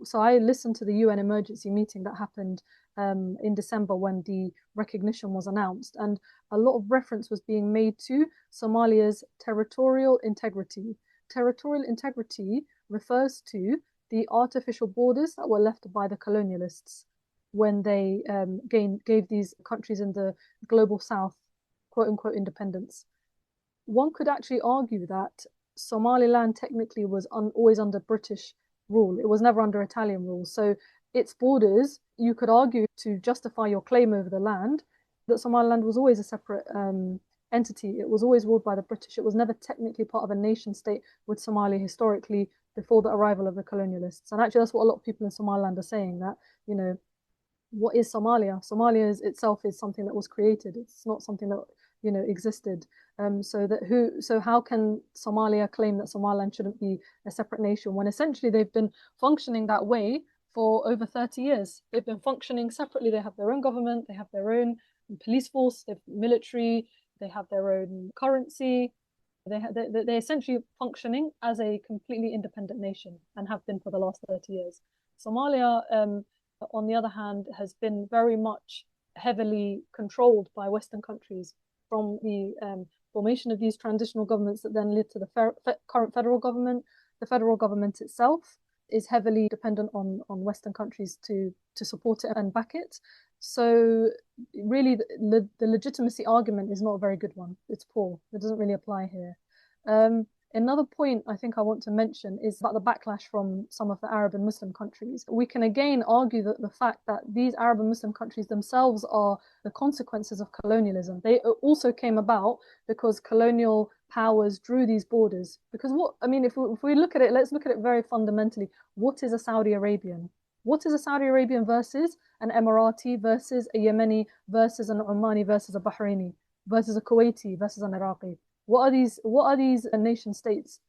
so I listened to the UN emergency meeting that happened in December when the recognition was announced. And a lot of reference was being made to Somalia's territorial integrity. Territorial integrity refers to the artificial borders that were left by the colonialists when they gave these countries in the global south, quote unquote, independence. One could actually argue that Somaliland technically was always under British rule. It was never under Italian rule. So its borders, you could argue to justify your claim over the land, that Somaliland was always a separate entity. It was always ruled by the British. It was never technically part of a nation state with Somalia historically before the arrival of the colonialists. And actually, that's what a lot of people in Somaliland are saying, that, you know, what is Somalia? Somalia itself is something that was created. It's not something that, you know, existed. So how can Somalia claim that Somaliland shouldn't be a separate nation when essentially they've been functioning that way for over 30 years? They've been functioning separately. They have their own government, they have their own police force, they have military, they have their own currency. They're essentially functioning as a completely independent nation and have been for the last 30 years. Somalia, on the other hand, has been very much heavily controlled by Western countries from the formation of these transitional governments that then led to the current federal government. The federal government itself is heavily dependent on Western countries to support it and back it. So really, the legitimacy argument is not a very good one. It's poor. It doesn't really apply here. Another point I think I want to mention is about the backlash from some of the Arab and Muslim countries. We can again argue that the fact that these Arab and Muslim countries themselves are the consequences of colonialism. They also came about because colonial powers drew these borders. Because if we look at it, let's look at it very fundamentally. What is a Saudi Arabian? What is a Saudi Arabian versus an Emirati versus a Yemeni versus an Omani versus a Bahraini versus a Kuwaiti versus an Iraqi? What are these nation states?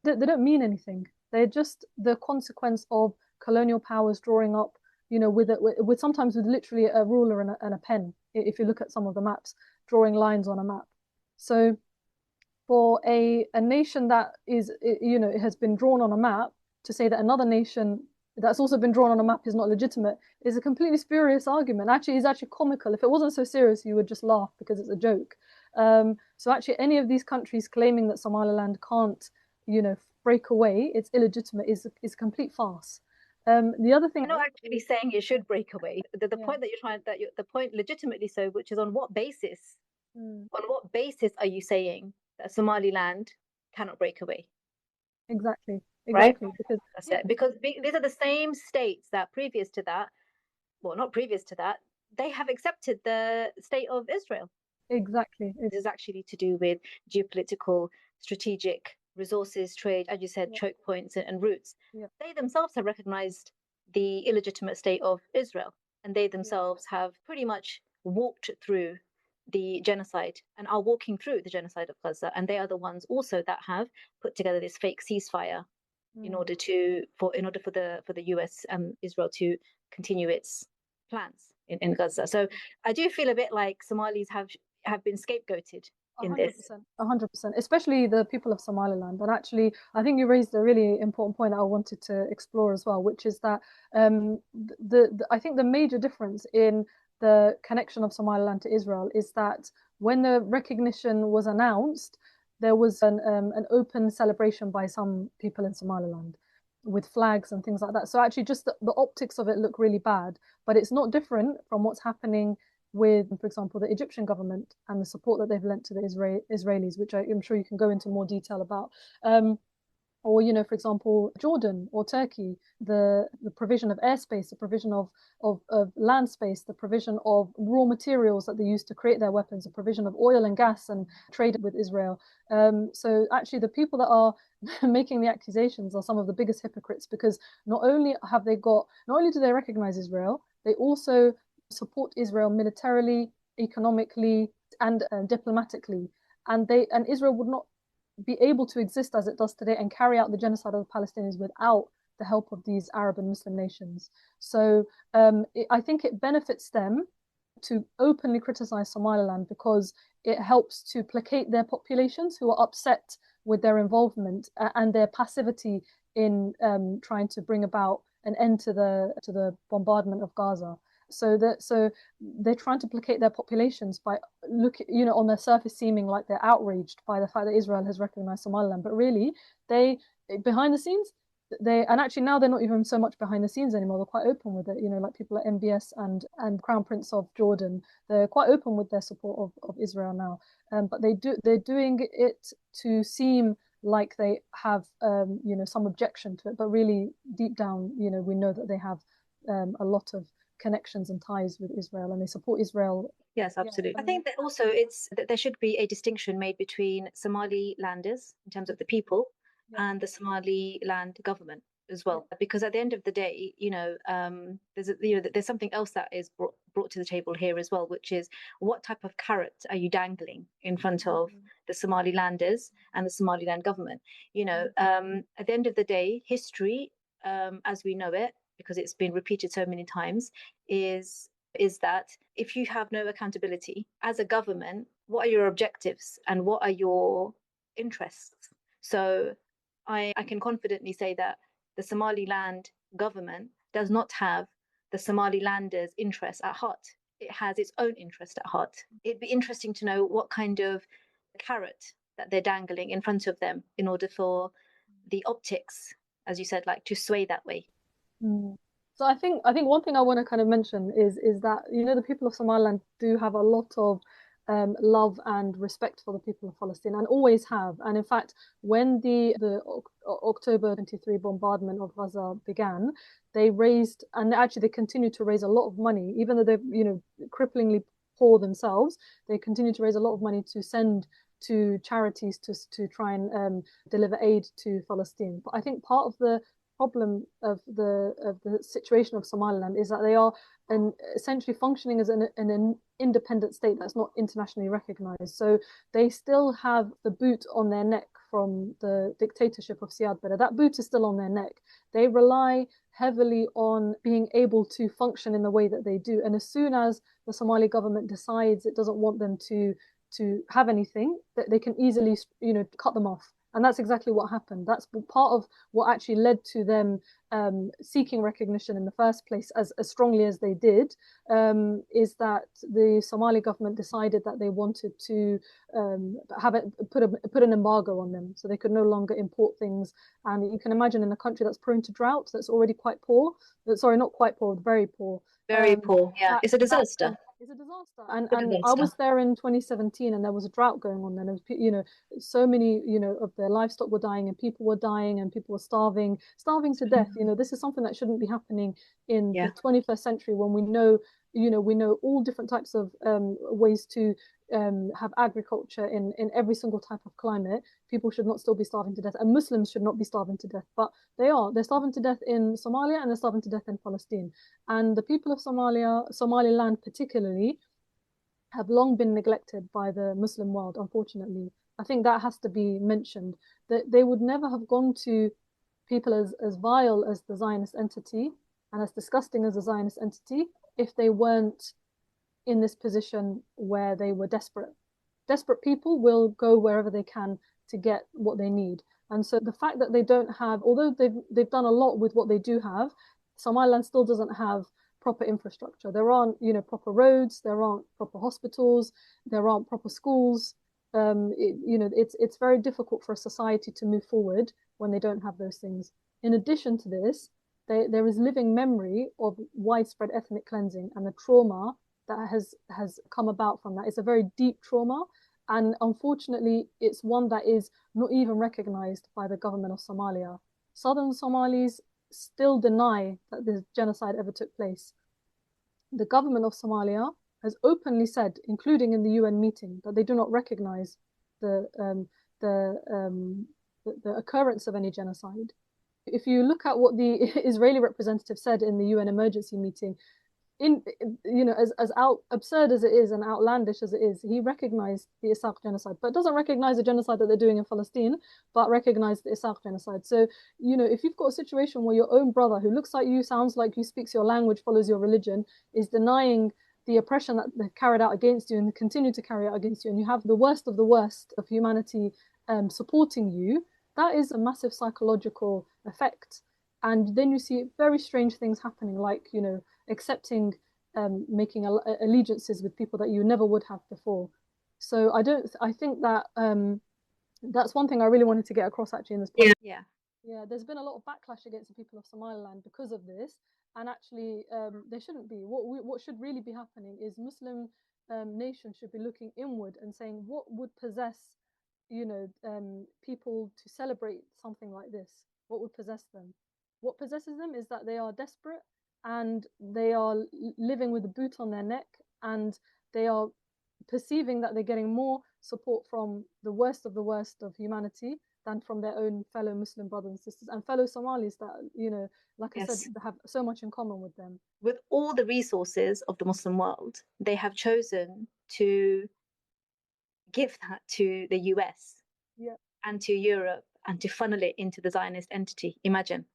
They don't mean anything. They're just the consequence of colonial powers drawing up, you know, with sometimes with literally a ruler and a pen. If you look at some of the maps, drawing lines on a map. So for a nation that is, you know, it has been drawn on a map, to say that another nation that's also been drawn on a map is not legitimate is a completely spurious argument. Actually, it's actually comical. If it wasn't so serious, you would just laugh because it's a joke. So actually, any of these countries claiming that Somaliland can't, you know, break away, it's illegitimate, is a complete farce. The other thing, I'm not actually saying it should break away. The point that you're trying, the point legitimately so, which is on what basis? On what basis are you saying that Somaliland cannot break away? Exactly. Right? Because that's it. Because these are the same states that previous to that, well, not previous to that, they have accepted the state of Israel. Exactly. This is actually to do with geopolitical, strategic resources, trade, as you said, choke points and routes. They themselves have recognized the illegitimate state of Israel, and they themselves have pretty much walked through the genocide and are walking through the genocide of Gaza. And they are the ones also that have put together this fake ceasefire in order for the US and Israel to continue its plans in Gaza. So I do feel a bit like Somalis have been scapegoated in 100%, this. 100%, especially the people of Somaliland. And actually, I think you raised a really important point that I wanted to explore as well, which is that I think the major difference in the connection of Somaliland to Israel is that when the recognition was announced, there was an open celebration by some people in Somaliland with flags and things like that. So actually, just the optics of it look really bad, but it's not different from what's happening with, for example, the Egyptian government and the support that they've lent to the Israelis, which I'm sure you can go into more detail about. Or, you know, for example, Jordan or Turkey, the provision of airspace, the provision of land space, the provision of raw materials that they use to create their weapons, the provision of oil and gas and trade with Israel. So actually the people that are making the accusations are some of the biggest hypocrites, because not only do they recognize Israel, they also support Israel militarily, economically, and diplomatically. And Israel would not be able to exist as it does today and carry out the genocide of the Palestinians without the help of these Arab and Muslim nations. So I think it benefits them to openly criticize Somaliland because it helps to placate their populations who are upset with their involvement and their passivity in trying to bring about an end to the bombardment of Gaza. So they're trying to placate their populations by on their surface seeming like they're outraged by the fact that Israel has recognized Somaliland, but really they behind the scenes and actually now they're not even so much behind the scenes anymore. They're quite open with it. Like people at MBS and Crown Prince of Jordan, they're quite open with their support of Israel now. But they're doing it to seem like they have some objection to it, but really deep down, we know that they have a lot of connections and ties with Israel, and they support Israel. Yes, absolutely. I think that also it's that there should be a distinction made between Somalilanders in terms of the people and the Somaliland government as well, because at the end of the day, there's something else that is brought to the table here as well, which is what type of carrot are you dangling in front of the Somalilanders and the Somaliland government? At the end of the day, history, as we know it, because it's been repeated so many times, is that if you have no accountability as a government, what are your objectives and what are your interests? So I can confidently say that the Somaliland government does not have the Somalilanders' interests at heart. It has its own interest at heart. It'd be interesting to know what kind of carrot that they're dangling in front of them in order for the optics, as you said, like to sway that way. So I think one thing I want to kind of mention is that the people of Somaliland do have a lot of love and respect for the people of Palestine, and always have. And in fact, when the October 23 bombardment of Gaza began, they raised, and actually they continue to raise a lot of money, even though they're cripplingly poor themselves. They continue to raise a lot of money to send to charities to try and deliver aid to Palestine. But I think part of the problem of the situation of Somaliland is that they are essentially functioning as an independent state that's not internationally recognized. So they still have the boot on their neck from the dictatorship of Siad Barre. That boot is still on their neck. They rely heavily on being able to function in the way that they do. And as soon as the Somali government decides it doesn't want them to have anything, that they can easily cut them off. And that's exactly what happened. That's part of what actually led to them seeking recognition in the first place as strongly as they did, is that the Somali government decided that they wanted to put an embargo on them, so they could no longer import things. And you can imagine in a country that's prone to drought, that's already quite poor. Sorry, not quite poor, very poor. Very poor. Yeah, it's a disaster. It's a disaster. And I was there in 2017, and there was a drought going on then. So many, of their livestock were dying, and people were dying, and people were starving to death. This is something that shouldn't be happening in the 21st century, when we know all different types of ways to have agriculture in every single type of climate. People should not still be starving to death, and Muslims should not be starving to death, but they're starving to death in Somalia, and they're starving to death in Palestine. And the people of Somaliland particularly, have long been neglected by the Muslim world, unfortunately. I think that has to be mentioned, that they would never have gone to people as vile as the Zionist entity and as disgusting as the Zionist entity if they weren't in this position where they were desperate. Desperate people will go wherever they can to get what they need. And so the fact that they don't have, although they've done a lot with what they do have, Somaliland still doesn't have proper infrastructure. There aren't, proper roads, there aren't proper hospitals, there aren't proper schools. It's very difficult for a society to move forward when they don't have those things. In addition to this, there is living memory of widespread ethnic cleansing, and the trauma that has come about from that. It's a very deep trauma, and unfortunately, it's one that is not even recognized by the government of Somalia. Southern Somalis still deny that this genocide ever took place. The government of Somalia has openly said, including in the UN meeting, that they do not recognize the occurrence of any genocide. If you look at what the Israeli representative said in the UN emergency meeting, as absurd as it is and outlandish as it is, he recognized the Isaq genocide, but doesn't recognize the genocide that they're doing in Palestine, but recognize the Isaq genocide. So, if you've got a situation where your own brother, who looks like you, sounds like you, speaks your language, follows your religion, is denying the oppression that they've carried out against you and continue to carry out against you, and you have the worst of humanity supporting you, that is a massive psychological effect. And then you see very strange things happening, like, accepting making allegiances with people that you never would have before. So I think that that's one thing I really wanted to get across actually in this podcast. Yeah, there's been a lot of backlash against the people of Somaliland because of this, and actually there shouldn't be. What should really be happening is Muslim nations should be looking inward and saying what would possess, people to celebrate something like this. What would possess them? What possesses them is that they are desperate and they are living with a boot on their neck, and they are perceiving that they're getting more support from the worst of humanity than from their own fellow Muslim brothers and sisters and fellow Somalis that, like I said, have so much in common with them. With all the resources of the Muslim world, they have chosen to give that to the US and to Europe and to funnel it into the Zionist entity. Imagine.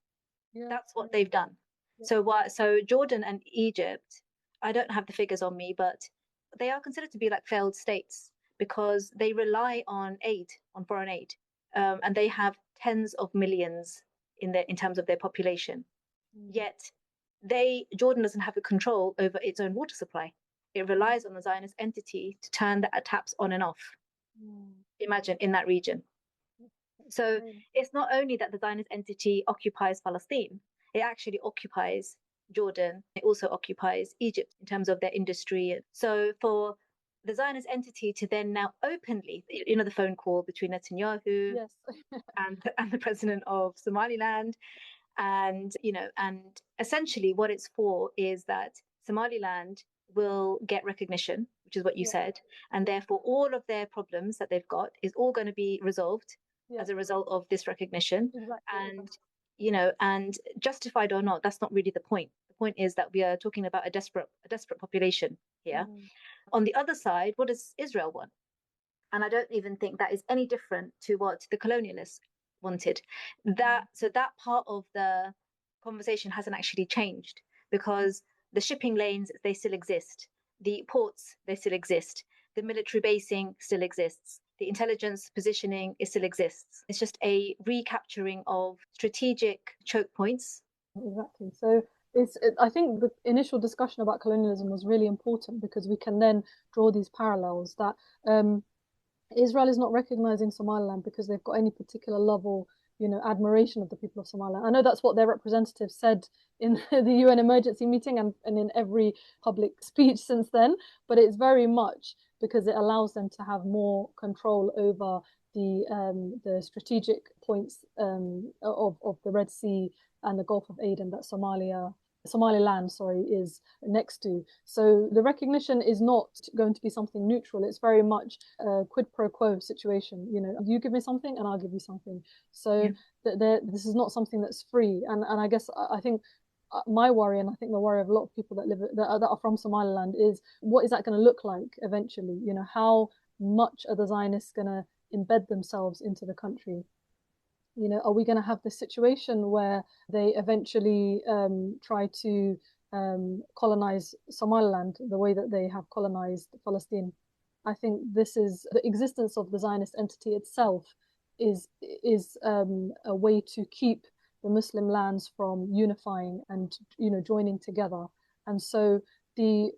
That's what they've done. So Jordan and Egypt, I don't have the figures on me, but they are considered to be like failed states because they rely on aid, on foreign aid, and they have tens of millions in terms of their population. Yet Jordan doesn't have a control over its own water supply. It relies on the Zionist entity to turn the taps on and off. Imagine in that region. So it's not only that the Zionist entity occupies Palestine, it actually occupies Jordan. It also occupies Egypt in terms of their industry. So for the Zionist entity to then now openly, the phone call between Netanyahu and the president of Somaliland, and essentially what it's for is that Somaliland will get recognition, which is what you said, and therefore all of their problems that they've got is all going to be resolved as a result of this recognition. And justified or not, that's not really the point. The point is that we are talking about a desperate population here. On the other side, what does Israel want? And I don't even think that is any different to what the colonialists wanted. So that part of the conversation hasn't actually changed, because the shipping lanes, they still exist. The ports, they still exist. The military basing still exists. The intelligence positioning, it still exists. It's just a recapturing of strategic choke points. Exactly. So I think the initial discussion about colonialism was really important because we can then draw these parallels that Israel is not recognizing Somaliland because they've got any particular love or admiration of the people of Somaliland. I know that's what their representative said in the UN emergency meeting and in every public speech since then, but it's very much because it allows them to have more control over the strategic points of the Red Sea and the Gulf of Aden that Somaliland, is next to. So the recognition is not going to be something neutral. It's very much a quid pro quo situation. You give me something and I'll give you something. So this is not something that's free. And I guess I think my worry, and I think the worry of a lot of people that are from Somaliland, is what is that going to look like eventually? How much are the Zionists going to embed themselves into the country? Are we going to have this situation where they eventually try to colonize Somaliland the way that they have colonized Palestine? I think this is the existence of the Zionist entity itself is a way to keep the Muslim lands from unifying and joining together. And so the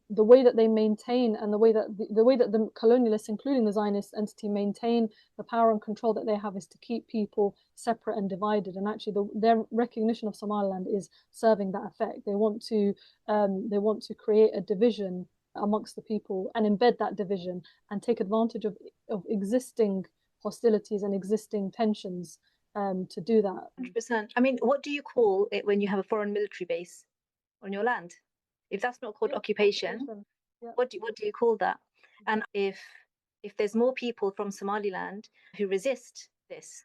way that they maintain and the way that the colonialists, including the Zionist entity, maintain the power and control that they have is to keep people separate and divided. And actually, their recognition of Somaliland is serving that effect. They want to create a division amongst the people and embed that division and take advantage of existing hostilities and existing tensions to do that. 100%. I mean, what do you call it when you have a foreign military base on your land? If that's not called occupation, what do you call that? And if there's more people from Somaliland who resist this,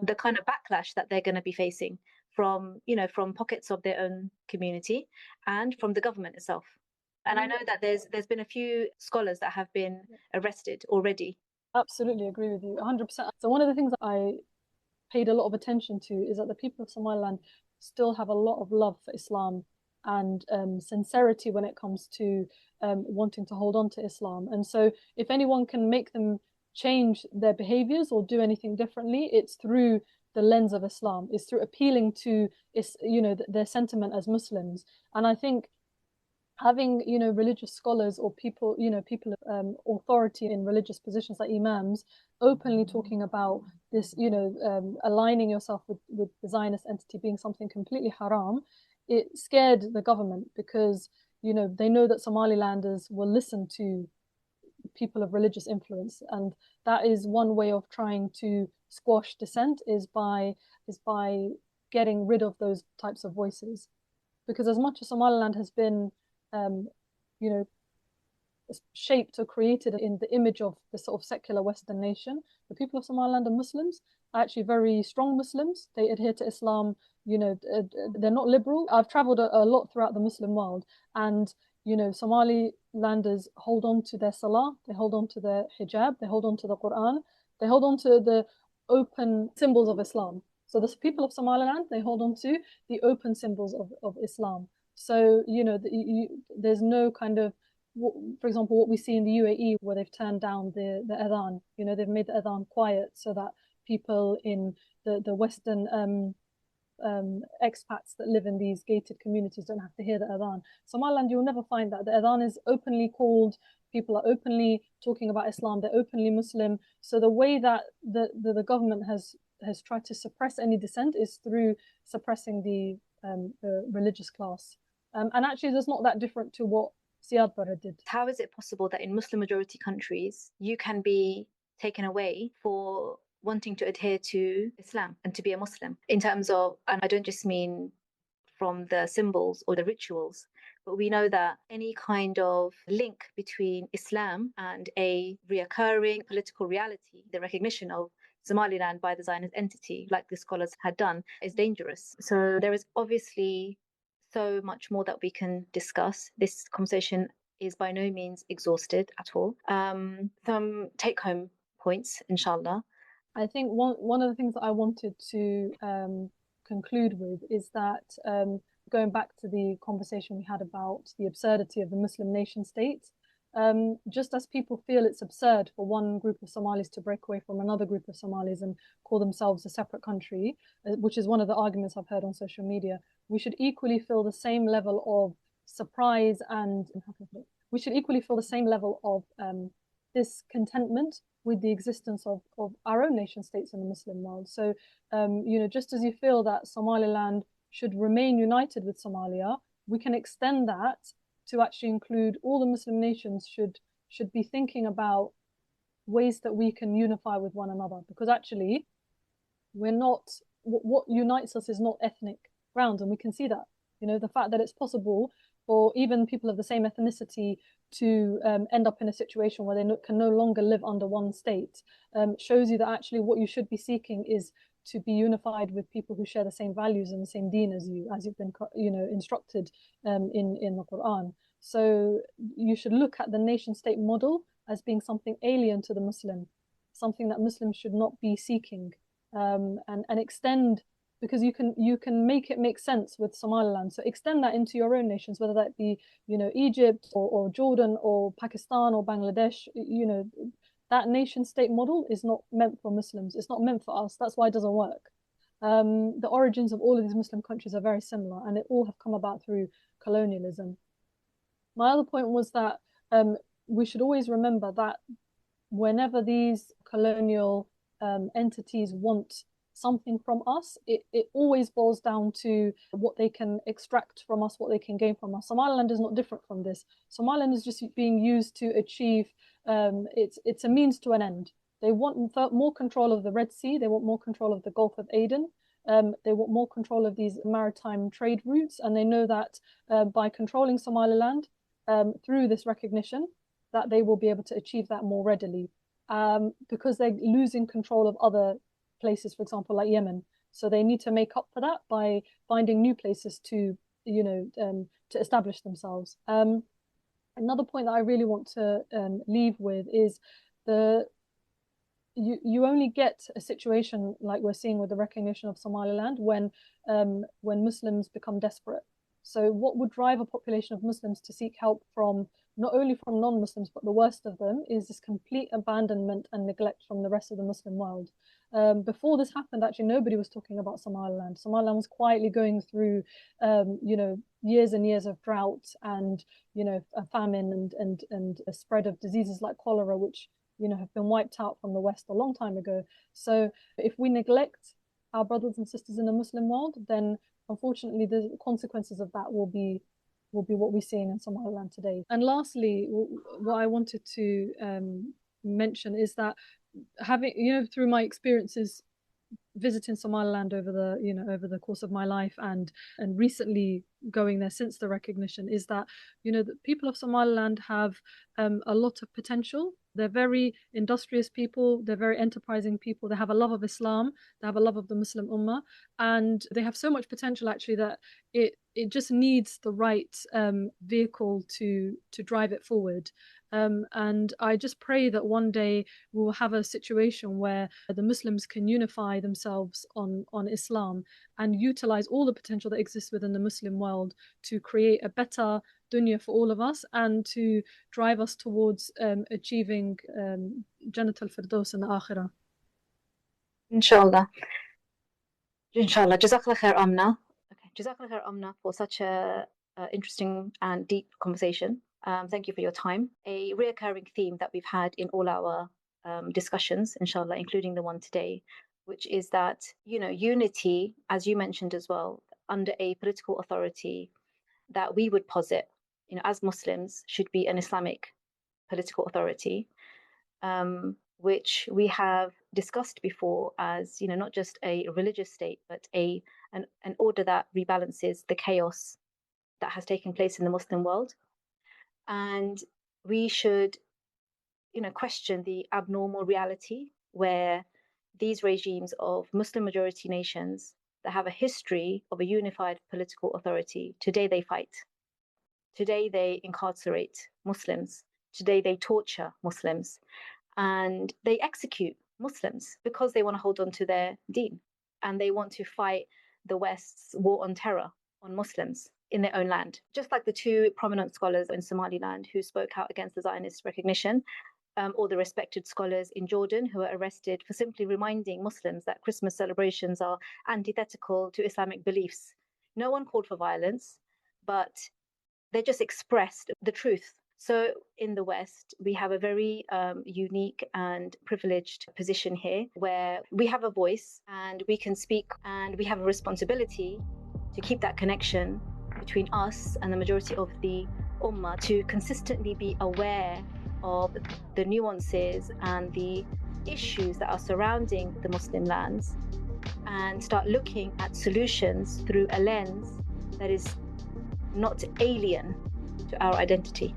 the kind of backlash that they're going to be facing from pockets of their own community and from the government itself. And I know that there's been a few scholars that have been arrested already. Absolutely agree with you, 100%. So one of the things that I paid a lot of attention to is that the people of Somaliland still have a lot of love for Islam and sincerity when it comes to wanting to hold on to Islam. And so if anyone can make them change their behaviors or do anything differently, it's through the lens of Islam. It's through appealing to their sentiment as Muslims. And I think having, religious scholars or people, people of authority in religious positions like imams openly talking about this, aligning yourself with the Zionist entity being something completely haram, it scared the government because, they know that Somalilanders will listen to people of religious influence, and that is one way of trying to squash dissent is by getting rid of those types of voices. Because as much as Somaliland has been, you know, shaped or created in the image of the sort of secular Western nation, the people of Somaliland are Muslims, are actually very strong Muslims. They adhere to Islam. They're not liberal. I've traveled a lot throughout the Muslim world, and Somalilanders hold on to their salah, they hold on to their hijab, they hold on to the Quran, they hold on to the open symbols of Islam. So the people of Somaliland, they hold on to the open symbols of Islam. So, there's no kind of, for example, what we see in the UAE where they've turned down the adhan, they've made the adhan quiet so that people in the Western expats that live in these gated communities don't have to hear the adhan. Somaliland, you'll never find that. The adhan is openly called, people are openly talking about Islam, they're openly Muslim. So the way that the government has tried to suppress any dissent is through suppressing the religious class. And actually, there's not that different to what Siad Barre did. How is it possible that in Muslim majority countries, you can be taken away for wanting to adhere to Islam and to be a Muslim in terms of, and I don't just mean from the symbols or the rituals, but we know that any kind of link between Islam and a reoccurring political reality, the recognition of Somaliland by the Zionist entity, like the scholars had done, is dangerous. So there is obviously so much more that we can discuss. This conversation is by no means exhausted at all. Some take-home points, inshallah. I think one of the things that I wanted to conclude with is that going back to the conversation we had about the absurdity of the Muslim nation state, just as people feel it's absurd for one group of Somalis to break away from another group of Somalis and call themselves a separate country, which is one of the arguments I've heard on social media, we should equally feel the same level of surprise and we should equally feel the same level of discontentment with the existence of our own nation states in the Muslim world. So, just as you feel that Somaliland should remain united with Somalia, we can extend that to actually include all the Muslim nations should be thinking about ways that we can unify with one another. Because actually, we're not, what unites us is not ethnic grounds, and we can see that. The fact that it's possible for even people of the same ethnicity to end up in a situation where they can no longer live under one state shows you that actually what you should be seeking is to be unified with people who share the same values and the same deen as you've been instructed in the Quran. So you should look at the nation state model as being something alien to the Muslim, something that Muslims should not be seeking, and extend, because you can make it make sense with Somaliland. So extend that into your own nations, whether that be Egypt or Jordan or Pakistan or Bangladesh. That nation state model is not meant for Muslims. It's not meant for us. That's why it doesn't work. The origins of all of these Muslim countries are very similar, and they all have come about through colonialism. My other point was that we should always remember that whenever these colonial entities want something from us, it always boils down to what they can extract from us, what they can gain from us. Somaliland is not different from this. Somaliland is just being used to achieve, it's a means to an end. They want more control of the Red Sea, they want more control of the Gulf of Aden, they want more control of these maritime trade routes, and they know that by controlling Somaliland through this recognition, that they will be able to achieve that more readily, because they're losing control of other places, for example, like Yemen. So they need to make up for that by finding new places to establish themselves. Another point that I really want to leave with is you only get a situation like we're seeing with the recognition of Somaliland when Muslims become desperate. So what would drive a population of Muslims to seek help from not only from non-Muslims, but the worst of them is this complete abandonment and neglect from the rest of the Muslim world. Before this happened, actually, nobody was talking about Somaliland. Somaliland was quietly going through, years and years of drought and, a famine and a spread of diseases like cholera, which, have been wiped out from the West a long time ago. So if we neglect our brothers and sisters in the Muslim world, then unfortunately the consequences of that will be what we're seeing in Somaliland today. And lastly, what I wanted to mention is that having, through my experiences visiting Somaliland over the course of my life and recently going there since the recognition, is that the people of Somaliland have a lot of potential. They're very industrious people, they're very enterprising people, they have a love of Islam, they have a love of the Muslim Ummah, and they have so much potential actually that it just needs the right vehicle to drive it forward. And I just pray that one day we'll have a situation where the Muslims can unify themselves on Islam and utilize all the potential that exists within the Muslim world to create a better dunya for all of us and to drive us towards achieving Jannat al-Firdaus in the Akhirah. Inshallah. Inshallah. Jazakallah khair, Amna. Okay. Jazakallah khair, Amna, for such a interesting and deep conversation. Thank you for your time. A reoccurring theme that we've had in all our discussions, inshallah, including the one today, which is that, unity, as you mentioned as well, under a political authority that we would posit, as Muslims, should be an Islamic political authority, which we have discussed before as, not just a religious state, but an order that rebalances the chaos that has taken place in the Muslim world. And we should, question the abnormal reality where these regimes of Muslim majority nations that have a history of a unified political authority, today they fight. Today they incarcerate Muslims. Today they torture Muslims. And they execute Muslims because they want to hold on to their deen. And they want to fight the West's war on terror on Muslims in their own land. Just like the two prominent scholars in Somaliland who spoke out against the Zionist recognition, or the respected scholars in Jordan who were arrested for simply reminding Muslims that Christmas celebrations are antithetical to Islamic beliefs. No one called for violence, but they just expressed the truth. So in the West, we have a very unique and privileged position here where we have a voice and we can speak, and we have a responsibility to keep that connection between us and the majority of the Ummah, to consistently be aware of the nuances and the issues that are surrounding the Muslim lands, and start looking at solutions through a lens that is not alien to our identity.